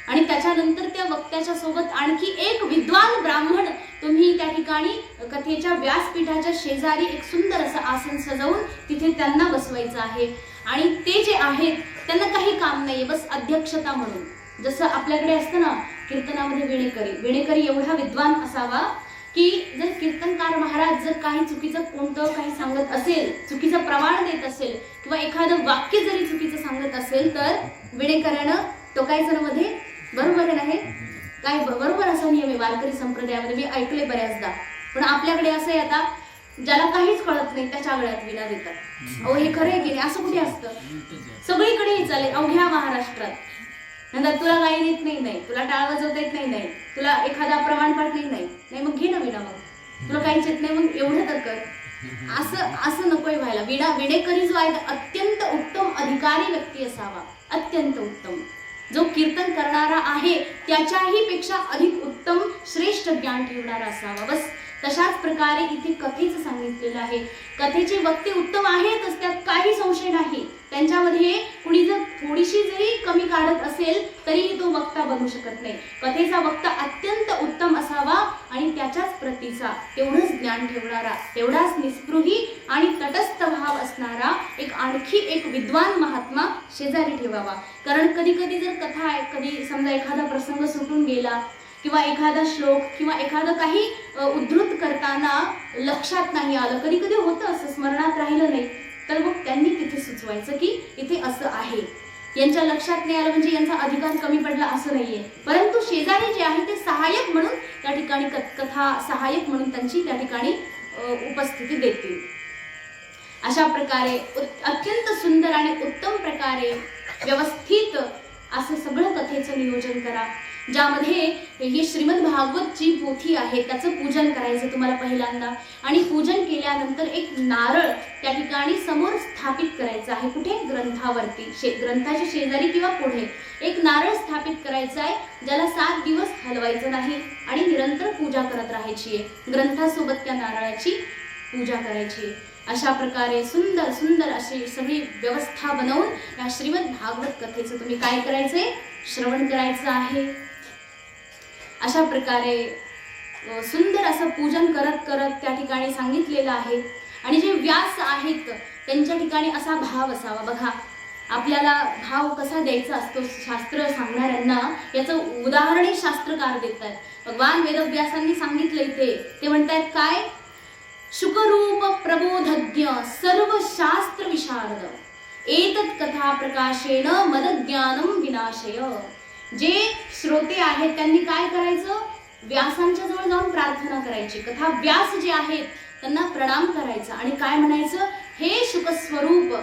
आणि त्याच्यानंतर त्या वक्त्याच्या सोबत आणखी एक विद्वान ब्राह्मण तुम्ही त्या ठिकाणी कथेच्या व्यासपीठाच्या शेजारी एक सुंदर असं आसन सजवून तिथे त्यांना बसवायचं आहे. आणि ते जे आहेत त्यांना काही काम नाहीये, बस अध्यक्षता म्हणून. जसं आपल्याकडे असतं ना कीर्तनामध्ये विणेकरी एवढा विद्वान असावा की जर कीर्तनकार महाराज जर काही चुकीचं कोणतं काही सांगत असेल, चुकीचं प्रमाण देत असेल किंवा एखादं वाक्य जरी चुकीचं सांगत असेल तर विणेकऱ्यानं टोकायचं मध्ये. बरोबर आहे ना हे काय बरोबर असा नियम आहे वारकरी संप्रदायामध्ये, मी ऐकले बऱ्याचदा. पण आपल्याकडे असं आहे आता ज्याला काहीच कळत नाही त्याच्या गळ्यात विणा देतात. अहो हे खरं आहे की नाही, असं कुठे असतं, सगळीकडे हे चालेल. अवघ्या महाराष्ट्रात नंतर तुला काही येत नाही, तुला टाळ वाजवता येत नाही, तुला एखादा प्रमाणपाठ नाही, मग घे ना विणा, मग तुला काहीच येत नाही मग एवढं तर कर. असं नकोय व्हायला. विणेकरी जो आहे अत्यंत उत्तम अधिकारी व्यक्ती असावा, अत्यंत उत्तम, जो कीर्तन करणारा आहे त्याच्याही पेक्षा अधिक उत्तम श्रेष्ठ ज्ञान ठेवणारा असावा. बस तशाच प्रकारे इथे कथेचं सांगितलेलं आहे. कथेचे वक्ते उत्तम आहेतच, त्यात काही संशय नाही. त्यांच्यामध्ये कुणी जर थोडीशी जरी कमी काढत असेल तरीही तो वक्ता बनू शकत नाही. कथेचा वक्ता अत्यंत उत्तम असावा आणि त्याच्याच प्रतीचा तेवढंच ज्ञान ठेवणारा, तेवढाच निस्पृही आणि तटस्थ भाव असणारा आणखी एक विद्वान महात्मा शेजारी ठेवावा. कारण कधी कधी जर कथा आहे, कधी समजा एखादा प्रसंग सुटून गेला किंवा एखादा श्लोक किंवा एखादं काही उद्धृत करताना लक्षात नाही आलं, कधी कधी होतं असं, स्मरणात राहिलं नाही, तर मग त्यांनी तिथे सुचवायचं की इथे असं आहे. यांच्या लक्षात नाही आलं म्हणजे यांचा अधिकार कमी पडला असं नाहीये, परंतु शेजारी जे आहे ते सहाय्यक म्हणून त्या ठिकाणी कथा सहाय्यक म्हणून त्यांची त्या ठिकाणी उपस्थिती देतील. अशा प्रकारे अत्यंत सुंदर आणि उत्तम प्रकारे व्यवस्थित असं सगळं कथेचं नियोजन करा, ज्यामध्ये ही श्रीमद भागवतची पोथी आहे त्याचं पूजन करायचं तुम्हाला पहिल्यांदा. आणि पूजन केल्यानंतर एक नारळ त्या ठिकाणी समोर स्थापित करायचं आहे. कुठे? ग्रंथावरती, ग्रंथाच्या शेजारी किंवा पुढे एक नारळ स्थापित करायचं आहे, ज्याला 7 दिवस हलवायचं नाही आणि निरंतर पूजा करत राहायची आहे. ग्रंथासोबत त्या नारळाची पूजा करायची. अशा प्रकारे सुंदर सुंदर अशी सगळी व्यवस्था बनवून या श्रीमद भागवत कथेचं तुम्ही काय करायचंय? श्रवण करायचं आहे. अशा प्रकारे सुंदर असं पूजन करत करत त्या ठिकाणी सांगितलेलं आहे. आणि जे व्यास आहेत त्यांच्या ठिकाणी असा भाव असावा. बघा आपल्याला भाव कसा द्यायचा असतो शास्त्र सांगणाऱ्यांना याचं उदाहरण शास्त्रकार देतात. भगवान वेदव्यासांनी सांगितलं इथे, ते म्हणतात काय? शुकरूप प्रबोधज्ञ सर्व शास्त्र विशारद एतत् कथा प्रकाशेन मदज्ञानम विनाशय. जे श्रोते आहेत त्यांनी काय करायचं? व्यासांच्या जवळ जाऊन प्रार्थना करायची. कथा व्यास जे आहेत त्यांना प्रणाम करायचा आणि काय म्हणायचं? हे शुकस्वरूप.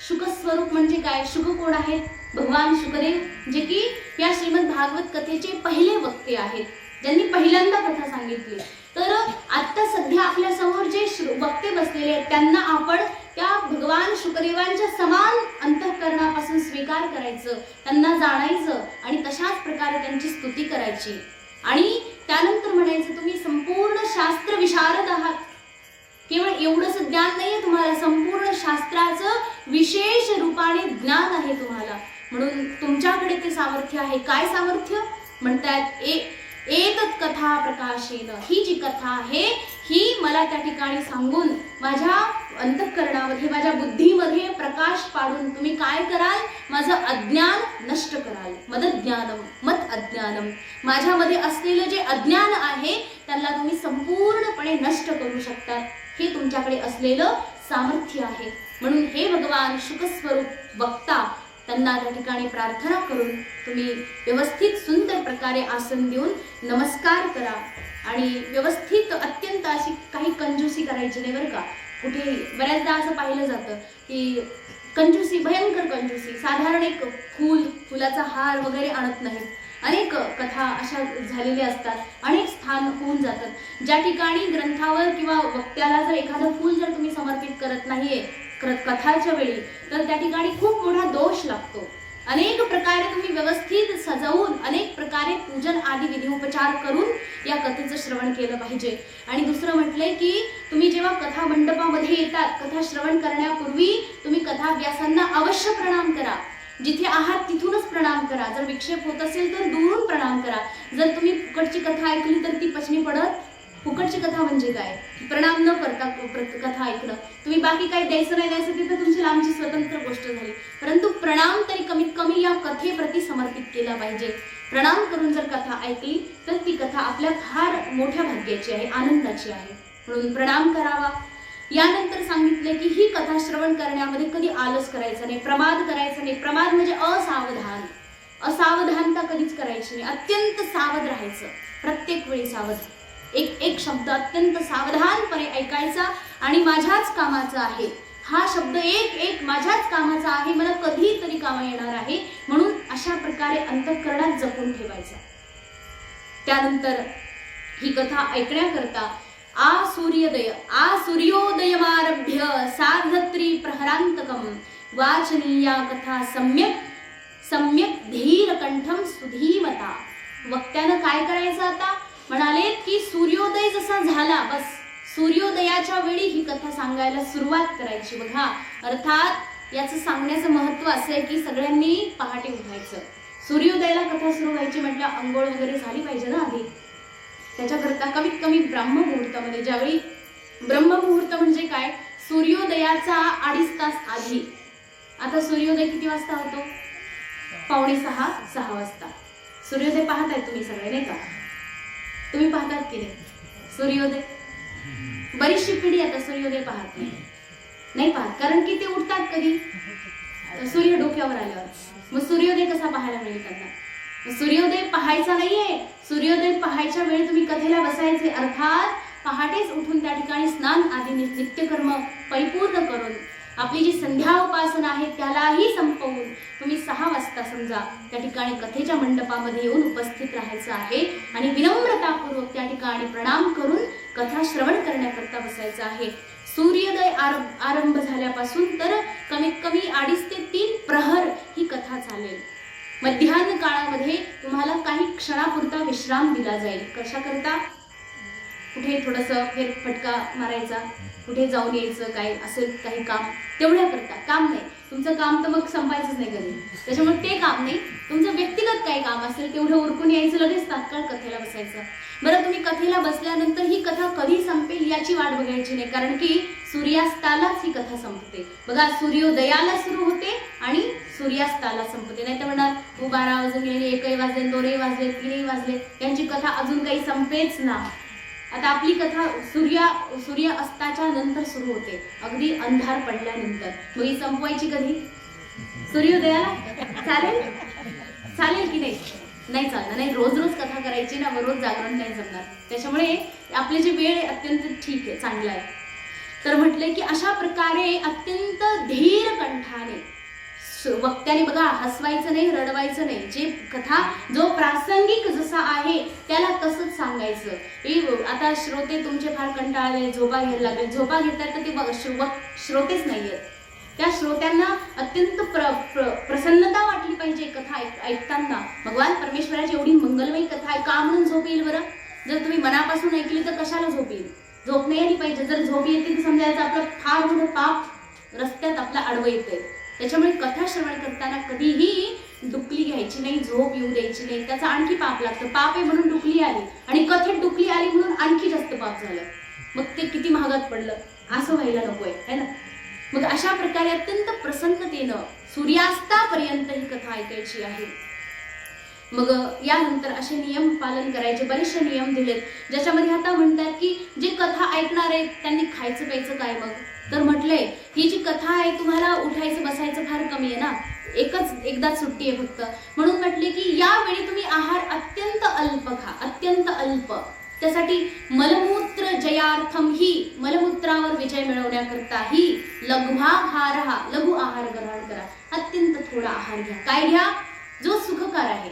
शुकस्वरूप म्हणजे काय? शुक कोण आहेत? भगवान शुकदेव, जे की या श्रीमद भागवत कथेचे पहिले वक्ते आहेत, ज्यांनी पहिल्यांदा कथा सांगितली. तर आता सध्या आपल्या समोर जे वक्ते बसलेले आहेत त्यांना आपण त्या भगवान शुकदेवांच्या समान अंतःकरणापासून स्वीकार करायचं, त्यांना जाणायचं आणि तशाच प्रकारे त्यांची स्तुती करायची. आणि त्यानंतर म्हणायचं तुम्ही संपूर्ण शास्त्र विशारद आहात. केवळ एवढंच ज्ञान नाहीये तुम्हाला, संपूर्ण शास्त्राचं विशेष रूपाने ज्ञान आहे तुम्हाला. म्हणून तुमच्याकडे ते सामर्थ्य आहे. काय सामर्थ्य? म्हणतात एतत् कथा प्रकाशेन. ही जी कथा आहे ही मला त्या ठिकाणी सांगून माझ्या अंतःकरणामध्ये, माझ्या बुद्धीमध्ये प्रकाश पाडून तुम्ही काय कराल? माझं अज्ञान नष्ट कराल. मदज्ञानम मत अज्ञानम. माझ्यामध्ये असलेलं जे अज्ञान आहे त्याला तुम्ही संपूर्णपणे नष्ट करू शकता. हे तुमच्याकडे असलेलं सामर्थ्य आहे. म्हणून हे भगवान शुकस्वरूप वक्ता त्यांना त्या ठिकाणी प्रार्थना करून तुम्ही व्यवस्थित सुंदर प्रकारे आसन देऊन नमस्कार करा. आणि व्यवस्थित अत्यंत अशी काही कंजूसी करायची नाही बरं का. कुठेही बऱ्याचदा असं पाहिलं जातं की कंजूसी, भयंकर कंजूसी, साधारण एक फुलाचा हार वगैरे आणत नाहीत. अनेक कथा अशा झालेल्या असतात, अनेक स्थान होऊन जातात ज्या ठिकाणी ग्रंथावर किंवा वक्त्याला जर एखादं फूल जर तुम्ही समर्पित करत नाहीये कथाच्या वेळी, तर त्या ठिकाणी खूप मोठा दोष लागतो. अनेक प्रकारे तुम्ही व्यवस्थित सजवून, अनेक प्रकारे पूजन आदी विधी उपचार करून या कथेचं श्रवण केलं पाहिजे. आणि दुसरं म्हटलंय की तुम्ही जेव्हा कथा मंडपामध्ये येतात, कथा श्रवण करण्यापूर्वी तुम्ही कथा व्यासांना अवश्य प्रणाम करा. जिथे आहात तिथूनच प्रणाम करा. जर विक्षेप होत असेल तर दूरून प्रणाम करा. जर तुम्ही फुकटची कथा ऐकली तर ती पचनी पडत. फुकटची कथा म्हणजे काय? प्रणाम न करता कथा ऐकणं. तुम्ही बाकी काही द्यायचं नाही द्यायचं ते तर तुमची लांबची स्वतंत्र गोष्ट झाली, परंतु प्रणाम तरी कमीत कमी या कथेप्रती समर्पित केला पाहिजे. प्रणाम करून जर कथा ऐकली तर ती कथा आपल्या फार मोठ्या भाग्याची आहे, आनंदाची आहे, म्हणून प्रणाम करावा. यानंतर सांगितले की ही कथा श्रवण करण्यामध्ये कधी आलस करायचं नाही, प्रमाद करायचा नाही. प्रमाद म्हणजे असावधान, असावधानता कधीच करायची नाही. अत्यंत सावध राहायचं, प्रत्येक वेळी सावध. एक शब्द अत्यंत सावधानपणे ऐकायचा आणि माझ्याच कामाचा आहे हा शब्द एक माझ्याच कामाचा आहे, मला कधीतरी कामा येणार आहे, म्हणून अशा प्रकारे अंतःकरणात जपून ठेवायचा. त्यानंतर ही कथा ऐकण्याकरता आ सूर्योदयमारभ्य सार्धत्री प्रहरांतकम वाचनीया कथा सम्यक धीर कंठम सुधीमता. वक्त्यानं काय करायचं आता? म्हणाले की सूर्योदय जसा झाला, बस सूर्योदयाच्या वेळी ही कथा सांगायला सुरुवात करायची. बघा, अर्थात याचं सांगण्याचं महत्व असं आहे की सगळ्यांनी पहाटे उठायचं. सूर्योदयाला कथा सुरू व्हायची म्हटलं अंघोळ वगैरे झाली पाहिजे ना आधी. त्याच्याकरता कमीत कमी ब्रह्ममुहूर्तामध्ये, ज्यावेळी ब्रह्ममुहूर्त म्हणजे काय, सूर्योदयाचा 2.5 तास आधी. आता सूर्योदय किती वाजता होतो? 5:45-6 वाजता. सूर्योदय पाहताय तुम्ही सगळे नाही का? तुम्ही पाहतात की नाही सूर्योदय? बरीचशी पिढी आता सूर्योदय पाहत नाही पाहत, कारण की ते उठतात कधी? सूर्य डोक्यावर आल्यावर. मग सूर्योदय कसा पाहायला मिळेल त्यांना? सूर्योदय पाहायचा नाहीये. सूर्योदय पाहायच्या वेळी तुम्ही कथेला बसायचे, अर्थात पहाटेच उठून त्या ठिकाणी स्नान आदी नित्यकर्म परिपूर्ण करून आपली जी संध्या उपासना आहे त्यालाही संपवून तुम्ही 6 वाजता समजा त्या ठिकाणी कथेच्या मंडपामध्ये येऊन उपस्थित राहायचं आहे आणि विनम्रतापूर्वक त्या ठिकाणी प्रणाम करून कथा श्रवण करण्याकरता बसायचं आहे. सूर्योदय आरंभ झाल्यापासून तर कमीत कमी 2.5 ते 3 प्रहर ही कथा चालेल. मध्यान्ह काळामध्ये तुम्हाला काही क्षणापुरता विश्राम दिला जाईल. कशा करता? कुठे थोडंसं फेरफटका मारायचा, कुठे जाऊन यायचं, काय असेल काही काम, तेवढ्या करता. काम नाही तुमचं, काम तर मग संपायचंच नाही कधी, त्याच्यामुळे ते काम नाही. तुमचं व्यक्तिगत काही काम असेल तेवढं उरकून यायचं, लगेच तात्काळ कथेला बसायचं. बरं, तुम्ही कथेला बसल्यानंतर ही कथा कधी संपेल याची वाट बघायची नाही, कारण की सूर्यास्तालाच ही कथा संपते. बघा, सूर्योदयाला सुरू होते आणि सूर्यास्ताला संपते. नाही तर म्हणणार 12 वाजून गेले, 1 वाजले, 2 वाजले, 3 वाजले, यांची कथा अजून काही संपेच ना. आता आपली कथा सूर्य अस्ताच्या नंतर सुरू होते, अगदी अंधार पडल्यानंतर. मग ही संपवायची कधी? सूर्योदयाला. चालेल की नाही? नाही चालणार. नाही, रोज कथा करायची ना, रोज जागरण नाही जमणार. त्याच्यामुळे आपली जी वेळ आहे अत्यंत ठीक आहे, चांगला आहे. तर म्हटलंय की अशा प्रकारे अत्यंत धीर कंठाने वक्त्याने, बघा, हसवायचं नाही, रडवायचं नाही. जे कथा जो प्रासंगिक जसा आहे त्याला तसंच सांगायचं. आता श्रोते तुमचे फार कंटाळले, झोपा घ्यायला लागले, झोपा घेतात तर ते श्रोतेच नाहीयेत. त्या श्रोत्यांना अत्यंत प्रसन्नता वाटली पाहिजे कथा ऐकताना. भगवान परमेश्वराची एवढी मंगलमयी कथा आहे, का म्हणून झोप येईल बरं? जर तुम्ही मनापासून ऐकली तर कशाला झोप येईल? झोप नाही आली पाहिजे. जर झोप येते तर समजायचं आपलं फार मोठं पाप रस्त्यात आपला आडवं येतंय. त्याच्यामुळे कथा श्रवण करताना कधीही डुकली घ्यायची नाही, झोप येऊ द्यायची नाही. त्याचा आणखी पाप लागतं. पाप आहे म्हणून डुकली आली आणि कथेत डुकली आली म्हणून आणखी जास्त पाप झालं, मग ते किती महागात पडलं. असं व्हायला नकोय, है ना? मग अशा प्रकारे अत्यंत प्रसन्नतेनं सूर्यास्तापर्यंत ही कथा ऐकायची आहे. मग यानंतर असे नियम पालन करायचे. बरेचसे नियम दिलेत, ज्याच्यामध्ये आता म्हणतात की जे कथा ऐकणार आहेत त्यांनी खायचं प्यायचं काय? मग तर म्हटलंय ही जी कथा आहे तुम्हाला उठायचं बसायचं फार कमी आहे ना, एकदाच सुट्टी आहे फक्त, म्हणून म्हटले की यावेळी तुम्ही आहार अत्यंत अल्प खा, अत्यंत अल्प. त्यासाठी मलमूत्र जयार्थम ही, मलमूत्रावर विजय मिळवण्याकरता ही लघ्वाहार, लघु आहार ग्रहण करा. अत्यंत थोडा आहार घ्या. काय घ्या? जो सुखकार आहे,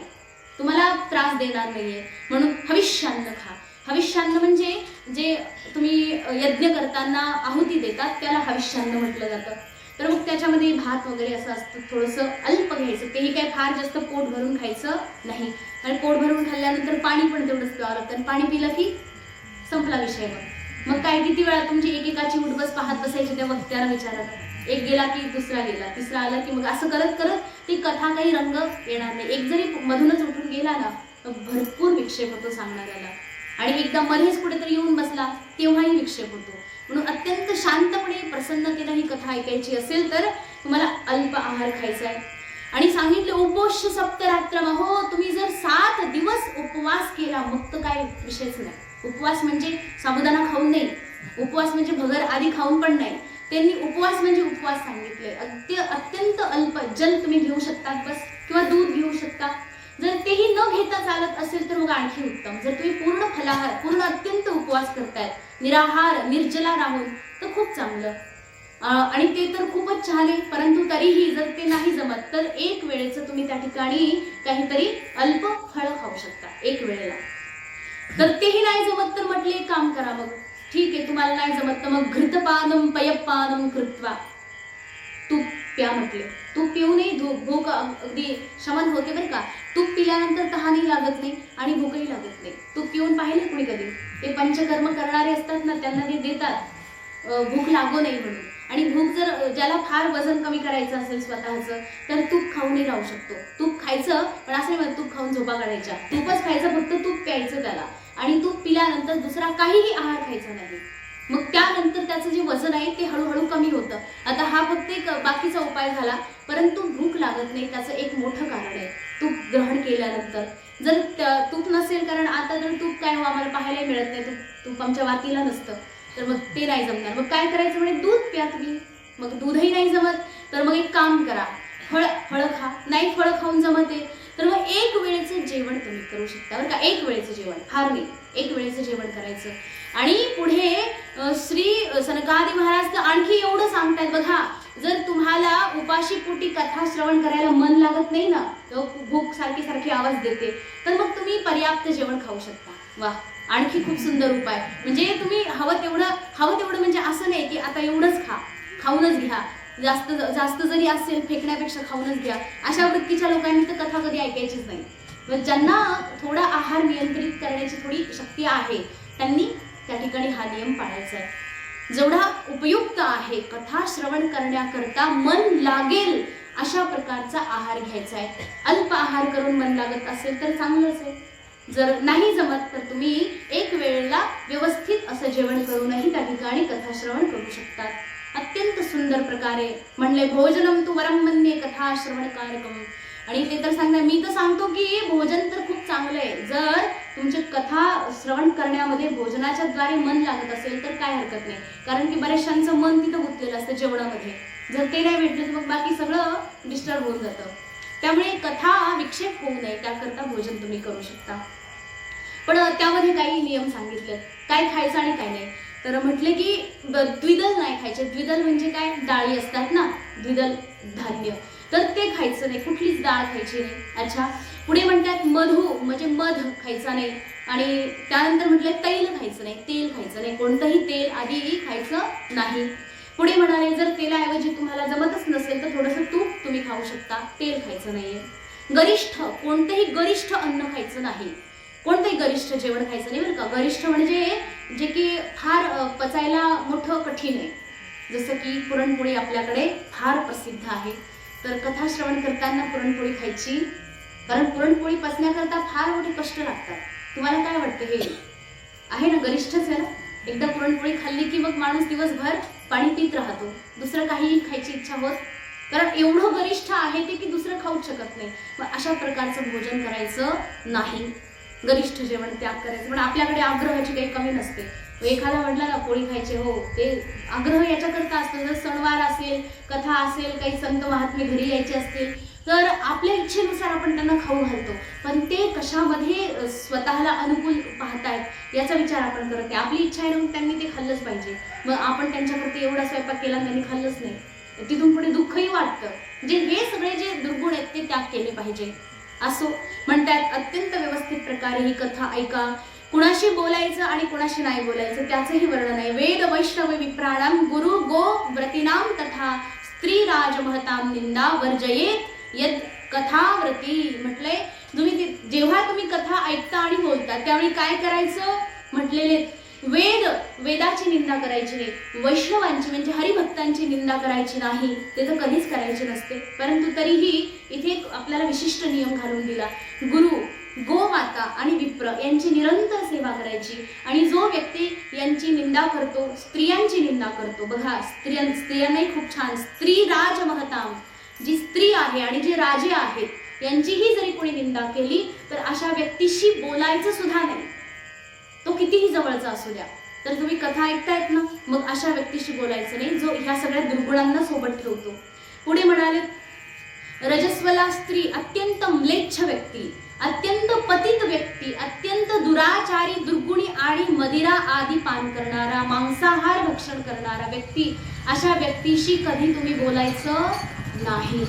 तुम्हाला त्रास देणार नाहीये. म्हणून हविष्यान्न खा. हविष्यान्न म्हणजे जे तुम्ही यज्ञ करताना आहुती देतात त्याला हविष्यान्न म्हटलं जातं. तर मग त्याच्यामध्ये भात वगैरे असं असतं, थोडंसं अल्प घ्यायचं. तेही काय फार जास्त पोट भरून खायचं नाही, आणि पोट भरून खाल्ल्यानंतर पाणी पण तेवढंच प्यावं लागतं. आणि पाणी पिलं की संपला विषय. मग काय, किती वेळा तुमची एकेकाची उठबस पाहत बसायची त्या वक्त्याला विचारत. एक गेला की दुसरा गेला, तिसरा आला की मग असं करत करत ती कथा काही रंग येणार नाही. एक जरी मधूनच उठून गेला ना तर भरपूर विक्षेप होतो सांगणाऱ्याला, आणि एकदा मध्येच कुठेतरी येऊन बसला तेव्हाही विक्षेप होतो. म्हणून अत्यंत शांतपणे प्रसन्नतेने ही कथा ऐकायची असेल तर तुम्हाला अल्प आहार खायचा आहे. आणि सांगितलं उपोष्य सप्तरात्रम. हो, तुम्ही जर 7 दिवस उपवास केला मग तर काय विषयच नाही. उपवास म्हणजे साबुदाणा खाऊन नाही, उपवास म्हणजे भगर आधी खाऊन पण नाही. त्यांनी उपवास म्हणजे उपवास सांगितले. अत्यंत अल्प जल तुम्ही घेऊ शकतात बस, किंवा दूध घेऊ शकता. जर तेही न घेता चालत असेल तर मग आणखी उत्तम. जर तुम्ही पूर्ण फलाहार, पूर्ण अत्यंत उपवास करतायत, निराहार निर्जला राहून, तर खूप चांगलं. आणि ते तर खूपच छान आहे. परंतु तरीही जर ते नाही जमत तर एक वेळेचं तुम्ही त्या ठिकाणी काहीतरी अल्प फळ खाऊ शकता एक वेळेला. तर तेही नाही जमत तर म्हटले एक काम करा. मग ठीक आहे, तुम्हाला नाही जमत तर मग घृतपानम पयपानम कृत्वा, तूप प्या म्हटले. तूप पिऊनही भूक अगदी शमन होते बरं का. तूप पिल्यानंतर तहानही लागत नाही आणि भूकही लागत नाही. तूप पिऊन पाहिले कुणी कधी? ते पंचकर्म करणारे असतात ना, त्यांना ते देतात भूक लागू नाही म्हणून. आणि भूक जर ज्याला फार वजन कमी करायचं असेल स्वतःचं तर तूप खाऊनही राहू शकतो. तूप खायचं, पण असं नाही म्हणत तूप खाऊन झोपा काढायच्या. तूपच खायचं, फक्त तूप प्यायचं त्याला. आणि तूप पिल्यानंतर दुसरा काहीही आहार खायचा नाही. मग त्यानंतर त्याचं जे वजन आहे ते हळूहळू कमी होतं. आता हा फक्त एक बाकीचा उपाय झाला, परंतु भूक लागत नाही त्याचं एक मोठं कारण आहे तूप ग्रहण केल्यानंतर. जर तूप नसेल, कारण आता जर तूप काय हो आम्हाला पाहायला मिळत नाही, तूप आमच्या वातीला नसतं, तर मग ते नाही जमणार. मग काय करायचं म्हणे, दूध प्या तुम्ही. मग दूधही नाही जमत तर मग एक काम करा, फळं खा. नाही फळं खाऊन जमत आहे तर मग एक वेळेचं जेवण तुम्ही करू शकता बरं का. एक वेळेचं जेवण, फार नाही, एक वेळेचं जेवण करायचं. आणि पुढे श्री सनकादी महाराज तर आणखी एवढं सांगतायत बघा, जर तुम्हाला उपाशी पोटी कथा श्रवण करायला मन लागत नाही ना, भूक सारखी सारखी आवाज देते, तर मग तुम्ही पर्याप्त जेवण खाऊ शकता. वा, आणखी खूप सुंदर उपाय. म्हणजे तुम्ही हवं तेवढं म्हणजे असं नाही की आता एवढंच खाऊनच घ्या. जास्त जरी असेल फेकण्यापेक्षा खाऊनच घ्या. अशा वृत्तीच्या लोकांनी तर कथा कधी ऐकायचीच नाही. ज्यांना थोडा आहार नियंत्रित करण्याची थोडी शक्ती आहे त्यांनी त्या ठिकाणी हा नियम पाळायचा आहे. जेवढा उपयुक्त आहे कथा श्रवण करण्याकरता मन लागेल अशा प्रकारचा आहार घ्यायचा आहे. अल्प आहार करून मन लागत असेल तर चांगलंच आहे. जर नाही जमत तर तुम्ही एक वेळेला व्यवस्थित असं जेवण करूनही त्या ठिकाणी कथा श्रवण करू शकतात. अत्यंत सुंदर प्रकारे म्हणले, भोजनम तु वरम मन्ये कथा श्रवण कारकम. आणि ते तर सांगणार, मी तर सांगतो की भोजन तर खूप चांगलं आहे. जर तुमचे कथा श्रवण करण्यामध्ये भोजनाच्या द्वारे मन लागत असेल तर काय हरकत नाही, कारण की बऱ्याचशांचं मन तिथं गुंतलेलं असतं जेवणामध्ये. जर ते नाही भेटलं तर मग बाकी सगळं डिस्टर्ब होऊन जातं. त्यामुळे कथा विक्षेप होऊ नये त्याकरता भोजन तुम्ही करू शकता. पण त्यामध्ये काही नियम सांगितले, काय खायचं आणि काय नाही. तर म्हटले की द्विदल नाही खायचे. द्विदल म्हणजे काय, डाळी असतात ना, द्विदल धान्य, तर ते खायचं नाही, कुठलीच डाळ खायची नाही. अच्छा, पुढे म्हणतात मधु म्हणजे मध खायचा नाही. आणि त्यानंतर म्हटले तैल खायचं नाही, तेल खायचं नाही, कोणतंही तेल आधी खायचं नाही. पुढे म्हणाले जर तेलाऐवजी तुम्हाला जमतच नसेल तर थोडंसं तूप तुम्ही खाऊ शकता, तेल खायचं नाहीये. गरिष्ठ, कोणतंही गरिष्ठ अन्न खायचं नाही, कोणतंही गरिष्ठ जेवण खायचं नाही बरं का. गरिष्ठ म्हणजे जे की फार पचायला मोठं कठीण आहे, जसं की पुरणपोळी आपल्याकडे फार प्रसिद्ध आहे. तर कथा श्रवण करताना पुरणपोळी खायची, कारण पुरणपोळी पचण्याकरता फार मोठे कष्ट लागतात. तुम्हाला काय वाटतं, हे आहे ना, गरिष्ठच आहे ना. एकदा पुरणपोळी खाल्ली की मग माणूस दिवसभर पाणी पित राहतो, दुसरं काहीही खायची इच्छा होत, कारण एवढं गरिष्ठ आहे ते की दुसरं खाऊच शकत नाही. मग अशा प्रकारचं भोजन करायचं नाही, गरिष्ठ जेवण त्याग करायचं. पण आपल्याकडे आग्रहाची काही कमी नसते. एखादा म्हटलं ना पोळी खायचे, हो ते आग्रह याच्याकरता असतो, जर सणवार असेल, कथा असेल, काही संत महात्मे घरी यायचे असतील, तर आपल्या इच्छेनुसार आपण त्यांना खाऊ घालतो, पण ते कशामध्ये स्वतःला अनुकूल पाहतायत याचा विचार आपण करत नाही. आपली इच्छा आहे ना, मग त्यांनी ते खाल्लंच पाहिजे. मग आपण त्यांच्याकरता एवढा स्वयंपाक केला आणि त्यांनी खाल्लंच नाही, तिथून पुढे दुःखही वाटतं. म्हणजे हे सगळे जे दुर्गुण आहेत ते त्याग केले पाहिजे. असो म्हणतात, अत्यंत व्यवस्थित प्रकारे ही कथा ऐका. कुणाशी बोलायचं आणि कुणाशी नाही बोलायचं त्याचंही वर्णन आहे. वेद वैष्णव विप्राणाम गुरु गो व्रतीनाम तथा स्त्री राजमहताम निंदा वर्जयेत यद कथाव्रती. म्हटलंय जेव्हा तुम्ही कथा ऐकता आणि बोलता त्यावेळी काय करायचं म्हटलेले, वेदाची निंदा करायची नाही, वैष्णवांची म्हणजे हरिभक्तांची निंदा करायची नाही, ते तर कधीच करायचे नसते. परंतु तरीही इथे आपल्याला विशिष्ट नियम घालून दिला. गुरु, गोमाता आणि विप्र यांची निरंतर सेवा करायची. आणि जो व्यक्ती यांची निंदा करतो, स्त्रियांची निंदा करतो, बघा स्त्रियांनाही खूप छान, स्त्री राजमहताम, जी स्त्री आहे आणि जे राजे आहेत यांचीही जरी कोणी निंदा केली तर अशा व्यक्तीशी बोलायचं सुद्धा नाही, तो कितीही जवळचा असू द्या. तर तुम्ही कथा ऐकतायत ना, मग अशा व्यक्तीशी बोलायचं नाही जो ह्या सगळ्या दुर्गुणांना सोबत ठेवतो. पुढे म्हणाले, रजस्वला स्त्री अत्यंत म्लेच्छ व्यक्ती, अत्यंत पतित व्यक्ती, अत्यंत दुराचारी, दुर्गुणी आणि मदिरा आदी पान करणारा, मांसाहार भक्षण करणारा व्यक्ती, अशा व्यक्तीशी कधी तुम्ही बोलायचं नाही.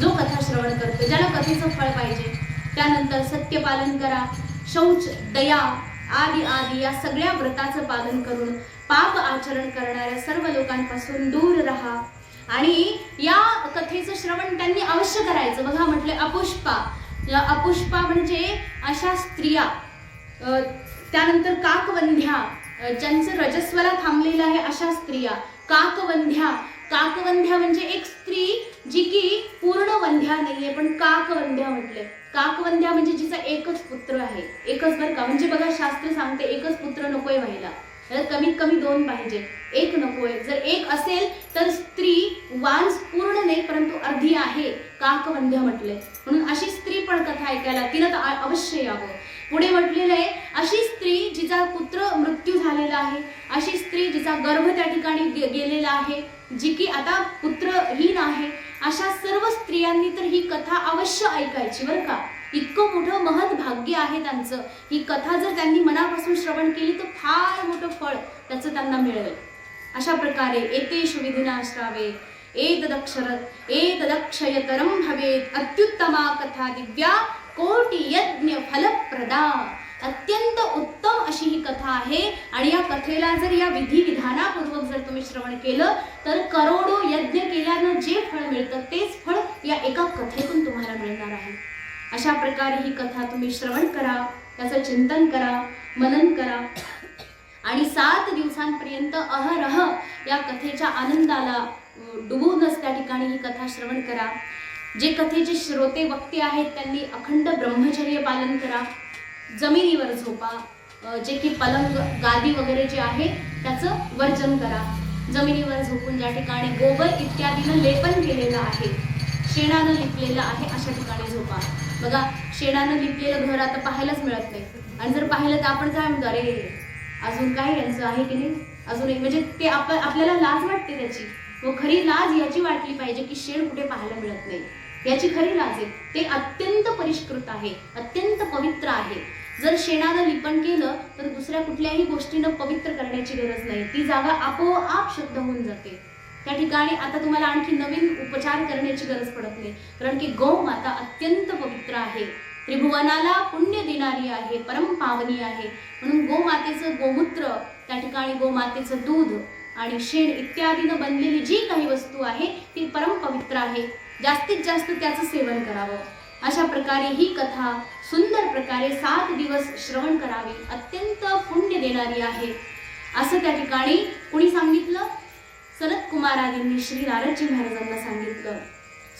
जो कथा श्रवण करतो, ज्याला कथेचं फळ पाहिजे. त्यानंतर सत्य पालन करा, शौच, दया आदी आदी या सगळ्या व्रताचं पालन करून पाप आचरण करणाऱ्या सर्व लोकांपासून दूर राहा. आणि या कथेचं श्रवण त्यांनी अवश्य करायचं. बघा म्हटले अपुष्पा, अपुष्पा म्हणजे अशा स्त्रिया, त्यानंतर काकवंध्या, ज्यांचं रजस्वला थांबलेलं आहे अशा स्त्रिया, काकवंध्या, काकवंध्या म्हणजे एक स्त्री जी की पूर्ण वंध्या नाहीये पण काकवंध्या म्हटले. काकवंध्या म्हणजे जिचा एकच पुत्र आहे, एकच बरं का, म्हणजे बघा शास्त्र सांगते एकच पुत्र नकोय व्हायला, कमीत कमी 2 पाहिजे, एक नकोय. जर एक असेल तर स्त्री वांस पूर्ण नाही परंतु अर्धी आहे, काकवंध्या म्हटले. म्हणून अशी स्त्री पण कथा ऐकायला तिनं तर अवश्य यावं. पुढे म्हटलेलं आहे, अशी स्त्री जिचा पुत्र मृत्यू झालेला आहे, अशी स्त्री जिचा गर्भ त्या ठिकाणी गेलेला आहे, जी की आता पुत्रहीन आहे, अशा सर्व स्त्रियांनी तर ही कथा अवश्य ऐकायची बरं का. इतकं मोठं महत् भाग्य आहे त्यांचं. ही कथा जर त्यांनी मनापासून श्रवण केली तर फार मोठं फळ त्याचं त्यांना मिळेल. अशा प्रकारे एतेषु विधिना श्रावे एतदक्षयतरं भवेत् अत्युत्तमा कथा दिव्या कोटी यज्ञ फलप्रदा. अत्यंत उत्तम अशी ही कथा आहे आणि या कथेला जर या विधी विधानापूर्वक जर तुम्ही श्रवण केलं तर करोडो यज्ञ केल्यानं जे फळ मिळतं तेच फळ या एका कथेतून तुम्हाला मिळणार आहे. अशा प्रकारे ही कथा तुम्ही श्रवण करा, त्याचं चिंतन करा, मनन करा आणि 7 दिवसांपर्यंत अहरह या कथेच्या आनंदाला डुबूनच त्या ठिकाणी ही कथा श्रवण करा. जे कथेचे श्रोते वक्ते आहेत त्यांनी अखंड ब्रह्मचर्य पालन करा. जमिनीवर झोपा, जे की पलंग गादी वगैरे जे आहे त्याचं वर्जन करा. जमिनीवर झोपून ज्या ठिकाणी गोबर इत्यादीनं लेपन केलेलं आहे, शेणानं लिपलेलं आहे अशा ठिकाणी झोपा. बघा शेणानं लिपलेलं घर आता पाहायलाच मिळत नाही आणि जर पाहिलं तर आपण काय म्हणतो, अरे अजून काय यांचं आहे की नाही, अजून एक म्हणजे ते आपल्याला लाज वाटते त्याची. व खरी लाज याची वाटली पाहिजे की शेण कुठे पाहायला मिळत नाही, याची खरी लाज आहे. ते अत्यंत परिष्कृत आहे, अत्यंत पवित्र आहे. जर शेणानं लिपण केलं तर दुसऱ्या कुठल्याही गोष्टीनं पवित्र करण्याची गरज नाही, ती जागा आपोआप शुद्ध होऊन जाते. त्या ठिकाणी आता तुम्हाला आणखी नवीन उपचार करण्याची गरज पडत नाही, कारण की गौमाता अत्यंत पवित्र आहे, त्रिभुवनाला पुण्य देणारी आहे, परम पावनी आहे. म्हणून गोमातेचं गोमूत्र, त्या ठिकाणी गोमातेचं दूध आणि शेण इत्यादीनं बनलेली जी काही वस्तू आहे ती परम पवित्र आहे. जास्तीत जास्त त्याचं सेवन करावं. अशा प्रकारे ही कथा सुंदर प्रकारे 7 दिवस श्रवण करावी, अत्यंत पुण्य देणारी आहे असं त्या ठिकाणी कुणी सांगितलं, सनत कुमारादींनी श्री नारदजी महाराजांना सांगितलं.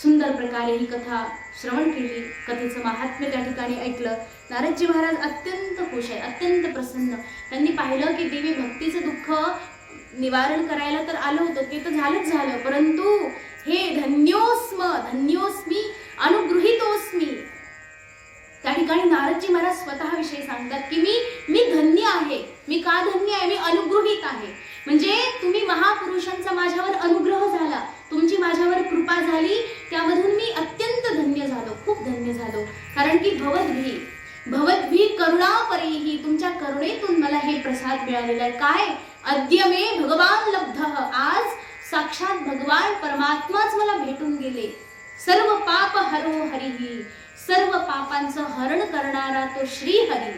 सुंदर प्रकारे ही कथा श्रवण केली, कथेचं महात्म्य त्या ठिकाणी ऐकलं. नारदजी महाराज अत्यंत खुश आहे, अत्यंत प्रसन्न. त्यांनी पाहिलं की देवी भक्तीचं दुःख निवारण करायला तर आलं होतं, ते तर झालंच झालं, परंतु हे धन्योस्मी अनुगृहीतोस्मी. त्या ठिकाणी नारदजी महाराज स्वतःविषयी सांगतात की मी धन्य आहे. मी का धन्य आहे? मी अनुगृहीत आहे. म्हणजे तुम्ही महापुरुषांचा माझ्यावर अनुग्रह झाला, तुमची माझ्यावर कृपा झाली, त्यामधून मी अत्यंत धन्य भवद्भी भवद्भी करुणापरीही, तुमच्या करुणेतून मला हे प्रसाद मिळालेला आहे. काय? अद्य मे भगवान लब्धः, आज साक्षात भगवान परमात्माच मला भेटून गेले. सर्व पाप हरो हरिही, सर्व पापांचं हरण करणारा तो श्री हरी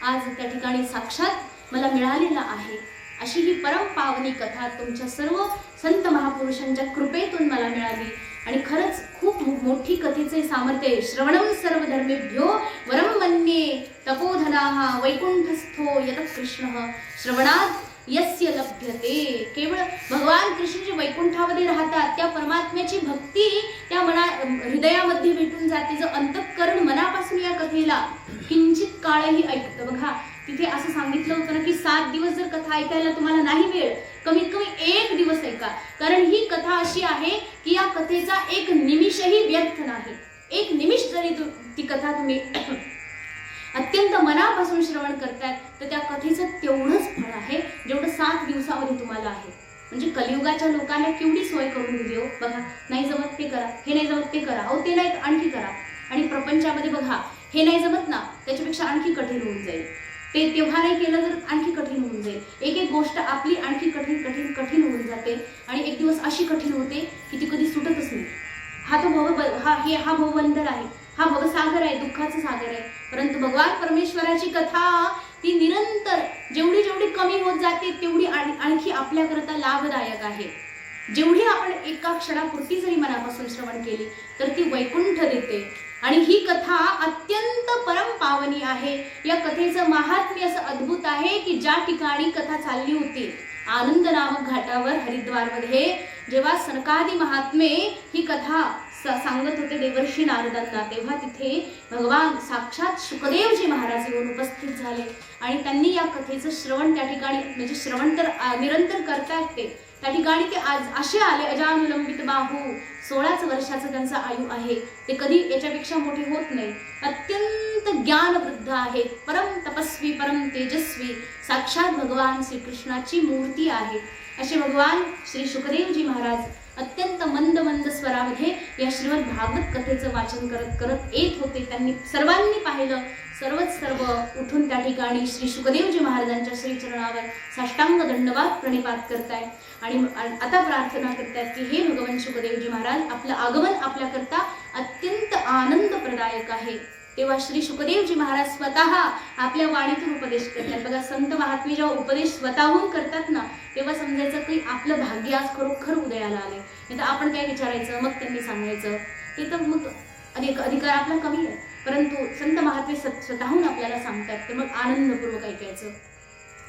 आज त्या ठिकाणी साक्षात मला मिळालेला आहे. अशी ही परम पावनी कथा तुमच्या सर्व संत महापुरुषांच्या कृपेतून मला मिळाली. आणि खरंच खूप मोठी कथेचे सामर्थ्य आहे. श्रवणम सर्व धर्मेभ्यो वरम मन्ये तपोधनाः वैकुंठस्थो यतः कृष्णः श्रवणात यस्य लभ्यते. केवळ भगवान कृष्ण जे वैकुंठामध्ये राहतात त्या परमात्म्याची भक्ती त्या हृदयामध्ये भेटून जाते. जो अंतःकरण मनापासून या कथेला किंचित काळही ऐकतं. बघा तिथे असं सांगितलं होतं ना की 7 दिवस जर कथा ऐकायला तुम्हाला नाही वेळ, कमीत कमी 1 दिवस ऐका. कारण ही कथा अशी आहे की या कथेचा एक निमिषही व्यर्थ नाही. एक निमिष जरी ती कथा तुम्ही अत्यंत मनापासून श्रवण करतायत तर त्या कथेचं तेवढंच फळ आहे जेवढं 7 दिवसामध्ये तुम्हाला आहे. म्हणजे कलियुगाच्या लोकांना केवढी सोय करून दिली हो. बघा, नाही जमत ते करा, हे नाही जमत ते करा, अहो ते नाही आणखी करा. आणि प्रपंचामध्ये बघा, हे नाही जमत ना, त्याच्यापेक्षा आणखी कठीण होऊन जाईल. ते तेव्हा नाही केलं तर आणखी कठीण होऊन जाईल. एक एक गोष्ट आपली आणखी कठीण कठीण कठीण होऊन जाते. आणि एक दिवस अशी कठीण होते की ती कधी सुटतच नाही. हा भवबंधर आहे, हा भवसागर आहे, दुःखाचा सागर आहे. परंतु भगवान परमेश्वराची कथा ती निरंतर जेवढी जेवढी कमी होत जाते तेवढी आणखी आपल्याकरता लाभदायक आहे. जेवढी आपण एका क्षणापुरती जरी मनापासून श्रवण केली तर ती वैकुंठ देते. आणि ही कथा अत्यंत परम पावनी आहे. या कथेचं महात्म्य असं अद्भुत आहे की ज्या ठिकाणी कथा चालली होती आनंद नामक घाटावर हरिद्वारमध्ये, जेव्हा सनकादी महात्मे ही कथा सांगत होते देवर्षी नारदांना, तेव्हा तिथे भगवान साक्षात शुकदेवजी महाराज येऊन उपस्थित झाले. आणि त्यांनी या कथेचं श्रवण त्या ठिकाणी, म्हणजे श्रवण तर निरंतर करतायत ते, त्या ठिकाणी ते आज असे आले अजानुलंबित बाहू. 16 वर्षाचं त्यांचं आयु आहे. ते कधी याच्यापेक्षा मोठे होत नाही. अत्यंत ज्ञानवृद्ध आहेत, परम तपस्वी, परम तेजस्वी, साक्षात भगवान श्रीकृष्णाची मूर्ती आहे. असे भगवान श्री शुकदेवजी महाराज अत्यंत मंद मंद स्वरामध्ये या श्रीमद भागवत कथेचं वाचन करत करत येत होते. त्यांनी सर्वांनी पाहिलं. सर्व उठून त्या ठिकाणी श्री शुकदेवजी महाराजांच्या श्रीचरणावर साष्टांग दंडवत प्रणिपात करताय. आणि आता प्रार्थना करतात की हे भगवान शुकदेवजी महाराज, आपलं आगमन आपल्याकरता अत्यंत आनंदप्रदायक आहे. तेव्हा श्री शुकदेवजी महाराज स्वतः आपल्या वाणीतून उपदेश करतात. बघा, संत महात्मे जेव्हा उपदेश स्वतःहून करतात ना, तेव्हा समजायचं की आपलं भाग्य आज खरोखर उदयाला आले. नाही तर आपण काय विचारायचं, मग त्यांनी सांगायचं, ते तर मग अधिकार आपला कमी आहे. परंतु संत महात्मे स्वतःहून आपल्याला सांगतात तर मग आनंदपूर्वक ऐकायचं.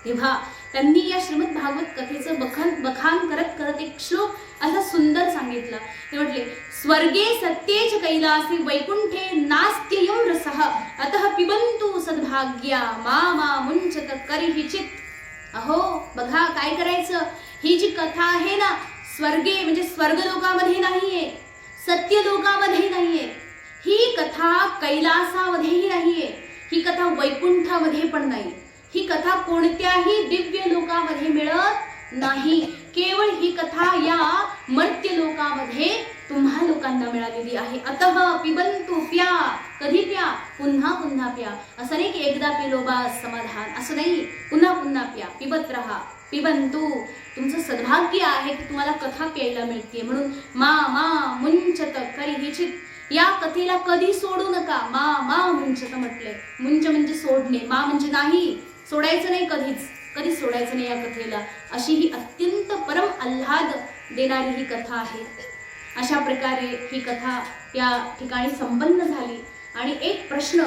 तेव्हा त्यांनी या श्रीमद भागवत कथेचं बखान करत करत एक श्लोक असा सुंदर सांगितला. ते म्हटले, स्वर्गे सत्येच कैलासी वैकुंठे नास्त्ययं रसः अतः पिबंतु सद्भाग्या मा मुंचत करिहि चित. अहो बघा, काय करायचं, ही जी कथा आहे ना, स्वर्गे म्हणजे स्वर्गलोकामध्ये नाहीये, सत्यलोकामध्ये नाहीये. ही कथा कैलासामध्येही नाहीये, ही कथा वैकुंठामध्ये पण नाही. ही कथा कोणत्याही दिव्य लोकामध्ये मिळत नाही. केवळ ही कथा या मर्त्य लोकामध्ये तुम्हा लोकांना मिळालेली आहे. अतः पिबंतु, प्या. कधी प्या? पुन्हा पुन्हा प्या. असं नाही की एकदा पिलो बास समाधान, असं नाही. पुन्हा पुन्हा प्या, पिबत राहा. पिबंतु, तुमचं सद्भाग्य आहे की तुम्हाला कथा प्यायला मिळते. म्हणून मा मुंचत करिहि चित. या कथेला कधी सोडू नका. मा मुंचत म्हटलंय. मुंच म्हणजे सोडणे, मा म्हणजे नाही, सोडायचं नाही, कधीच सोडायचं नाही या कथेला. अशी ही अत्यंत परम आल्हाद देणारी ही कथा आहे. अशा प्रकारे ही कथा या ठिकाणी संपन्न झाली. आणि एक प्रश्न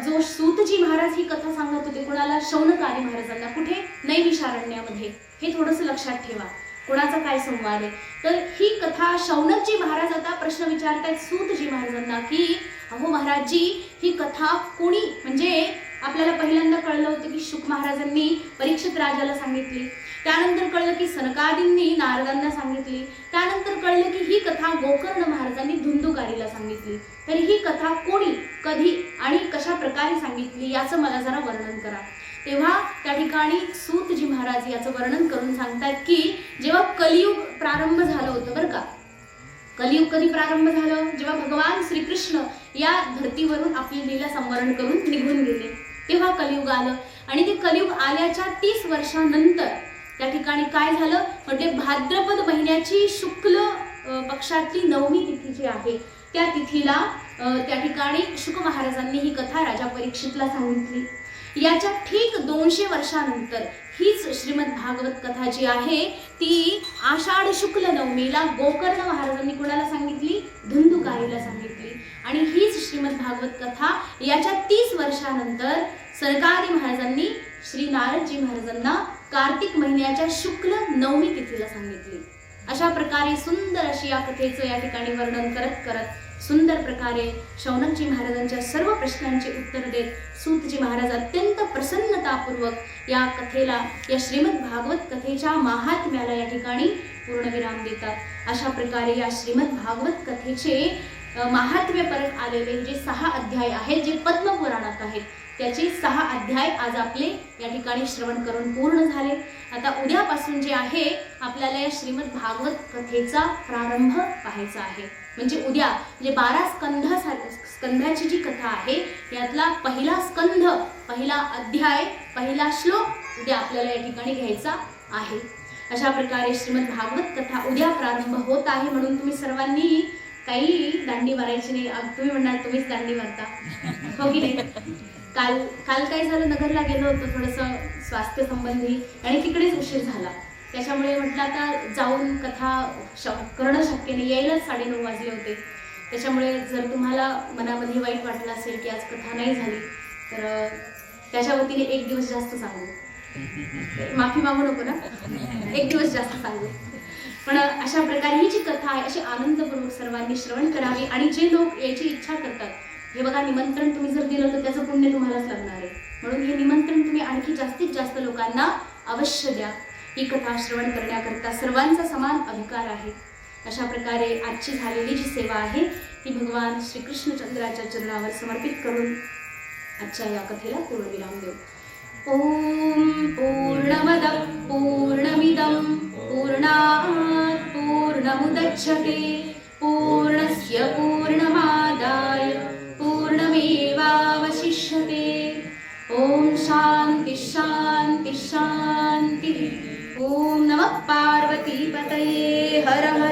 जो सूतजी महाराज ही कथा सांगत होते कोणाला, शौनकादी महाराजांना, कुठे, नैमिषारण्यामध्ये. हे थोडंसं लक्षात ठेवा, कोणाचा काय संवाद आहे. तर ही कथा शौनकजी महाराज आता प्रश्न विचारतायत सूतजी महाराजांना की अहो महाराजजी, ही कथा कोणी, म्हणजे आपल्याला पहिल्यांदा कळलं होतं की शुक महाराजांनी परीक्षित राजाला सांगितली, त्यानंतर कळलं की सनकादींनी नारदांना सांगितली, त्यानंतर कळलं की ही कथा गोकर्ण महाराजांनी धुंदुकारीला सांगितली. तर ही कथा कोणी, कधी आणि कशा प्रकारे सांगितली याचं मला जरा वर्णन करा. तेव्हा त्या ठिकाणी सूतजी महाराज याचं वर्णन करून सांगतात की जेव्हा कलियुग प्रारंभ झालं होतं बरं का, कलियुग कधी प्रारंभ झालं? जेव्हा भगवान श्रीकृष्ण या धर्तीवरून आपली लीला संवरण करून निघून गेले, तेव्हा कलियुग आलं. आणि ते कलियुग आल्याच्या 30 वर्षानंतर त्या ठिकाणी काय झालं म्हणजे भाद्रपद महिन्याची शुक्ल पक्षातली 9वी तिथी जी आहे त्या तिथीला त्या ठिकाणी शुक महाराजांनी ही कथा राजा परीक्षितला सांगितली. याच्या ठीक 200 वर्षानंतर हीच श्रीमद भागवत कथा जी आहे ती आषाढ शुक्ल 9मीला गोकर्ण महाराजांनी कोणाला सांगितली? धुंदुकारीला सांगितली. आणि हीच श्रीमद भागवत कथा याच्या 30 वर्षानंतर सरकारी महाराजांनी श्री नारदजी महाराजांना कार्तिक महिन्याच्या शुक्ल 9वी तिथीला सांगितली. अशा प्रकारे सुंदर अशी या कथेचं या ठिकाणी वर्णन करत करत सुंदर प्रकारे शौनकजी महाराजांच्या सर्व प्रश्नांची उत्तर देत सूतजी महाराज अत्यंत प्रसन्नतापूर्वक या कथेला, या श्रीमद भागवत कथेच्या महात्म्याला या ठिकाणी पूर्णविराम देतात. अशा प्रकारे या श्रीमद भागवत कथेचे महात्म्य परत आलेले जे 6 अध्याय आहेत, जे पद्मपुराणात आहेत, त्याचे 6 अध्याय आज आपले या ठिकाणी श्रवण करून पूर्ण झाले. आता उद्यापासून जे आहे आपल्याला या श्रीमद भागवत कथेचा प्रारंभ पाहायचा आहे. म्हणजे उद्या जे 12 स्कंधाची जी कथा आहे यातला पहिला स्कंध, पहिला अध्याय, पहिला श्लोक उद्या आपल्याला या ठिकाणी घ्यायचा आहे. अशा प्रकारे श्रीमद भागवत कथा उद्या प्रारंभ होत आहे. म्हणून तुम्ही सर्वांनी काही दांडी मारायची नाही. तुम्ही म्हणणार तुम्हीच दांडी मारता, हो की नाही? काल काय झालं, नगरला गेलो होतो थोडंसं स्वास्थ्य संबंधी आणि तिकडेच उशीर झाला. त्याच्यामुळे म्हटलं आता जाऊन कथा करणं शक्य नाही, यायलाच 9:30 वाजले होते. त्याच्यामुळे जर तुम्हाला मनामध्ये वाईट वाटलं असेल की आज कथा नाही झाली तर त्याच्या वतीने 1 दिवस जास्त सांगू, माफी मागू नको ना, 1 दिवस जास्त सांगू. पण अशा प्रकारे ही जी कथा आहे अशी आनंदपूर्वक सर्वांनी श्रवण करावी. आणि जे लोक याची इच्छा करतात, हे बघा निमंत्रण तुम्ही जर दिलं तर त्याचं पुण्य तुम्हालाच लागणार आहे. म्हणून हे निमंत्रण तुम्ही आणखी जास्तीत जास्त लोकांना अवश्य द्या. ही कथा श्रवण करण्याकरता सर्वांचा समान अधिकार आहे. अशा प्रकारे आजची झालेली जी सेवा आहे ती भगवान श्रीकृष्णचंद्राच्या चरणावर समर्पित करून आजच्या या कथेला पूर्णविराम देऊ. ओम पूर्णमद पूर्णमिदं पूर्णात् पूर्णमुदच्यते पूर्णस्य पूर्णमादाय पूर्णमेवावशिष्यते. ओम शांति शांति शांति. ओम नमः पार्वती पतये. हर हर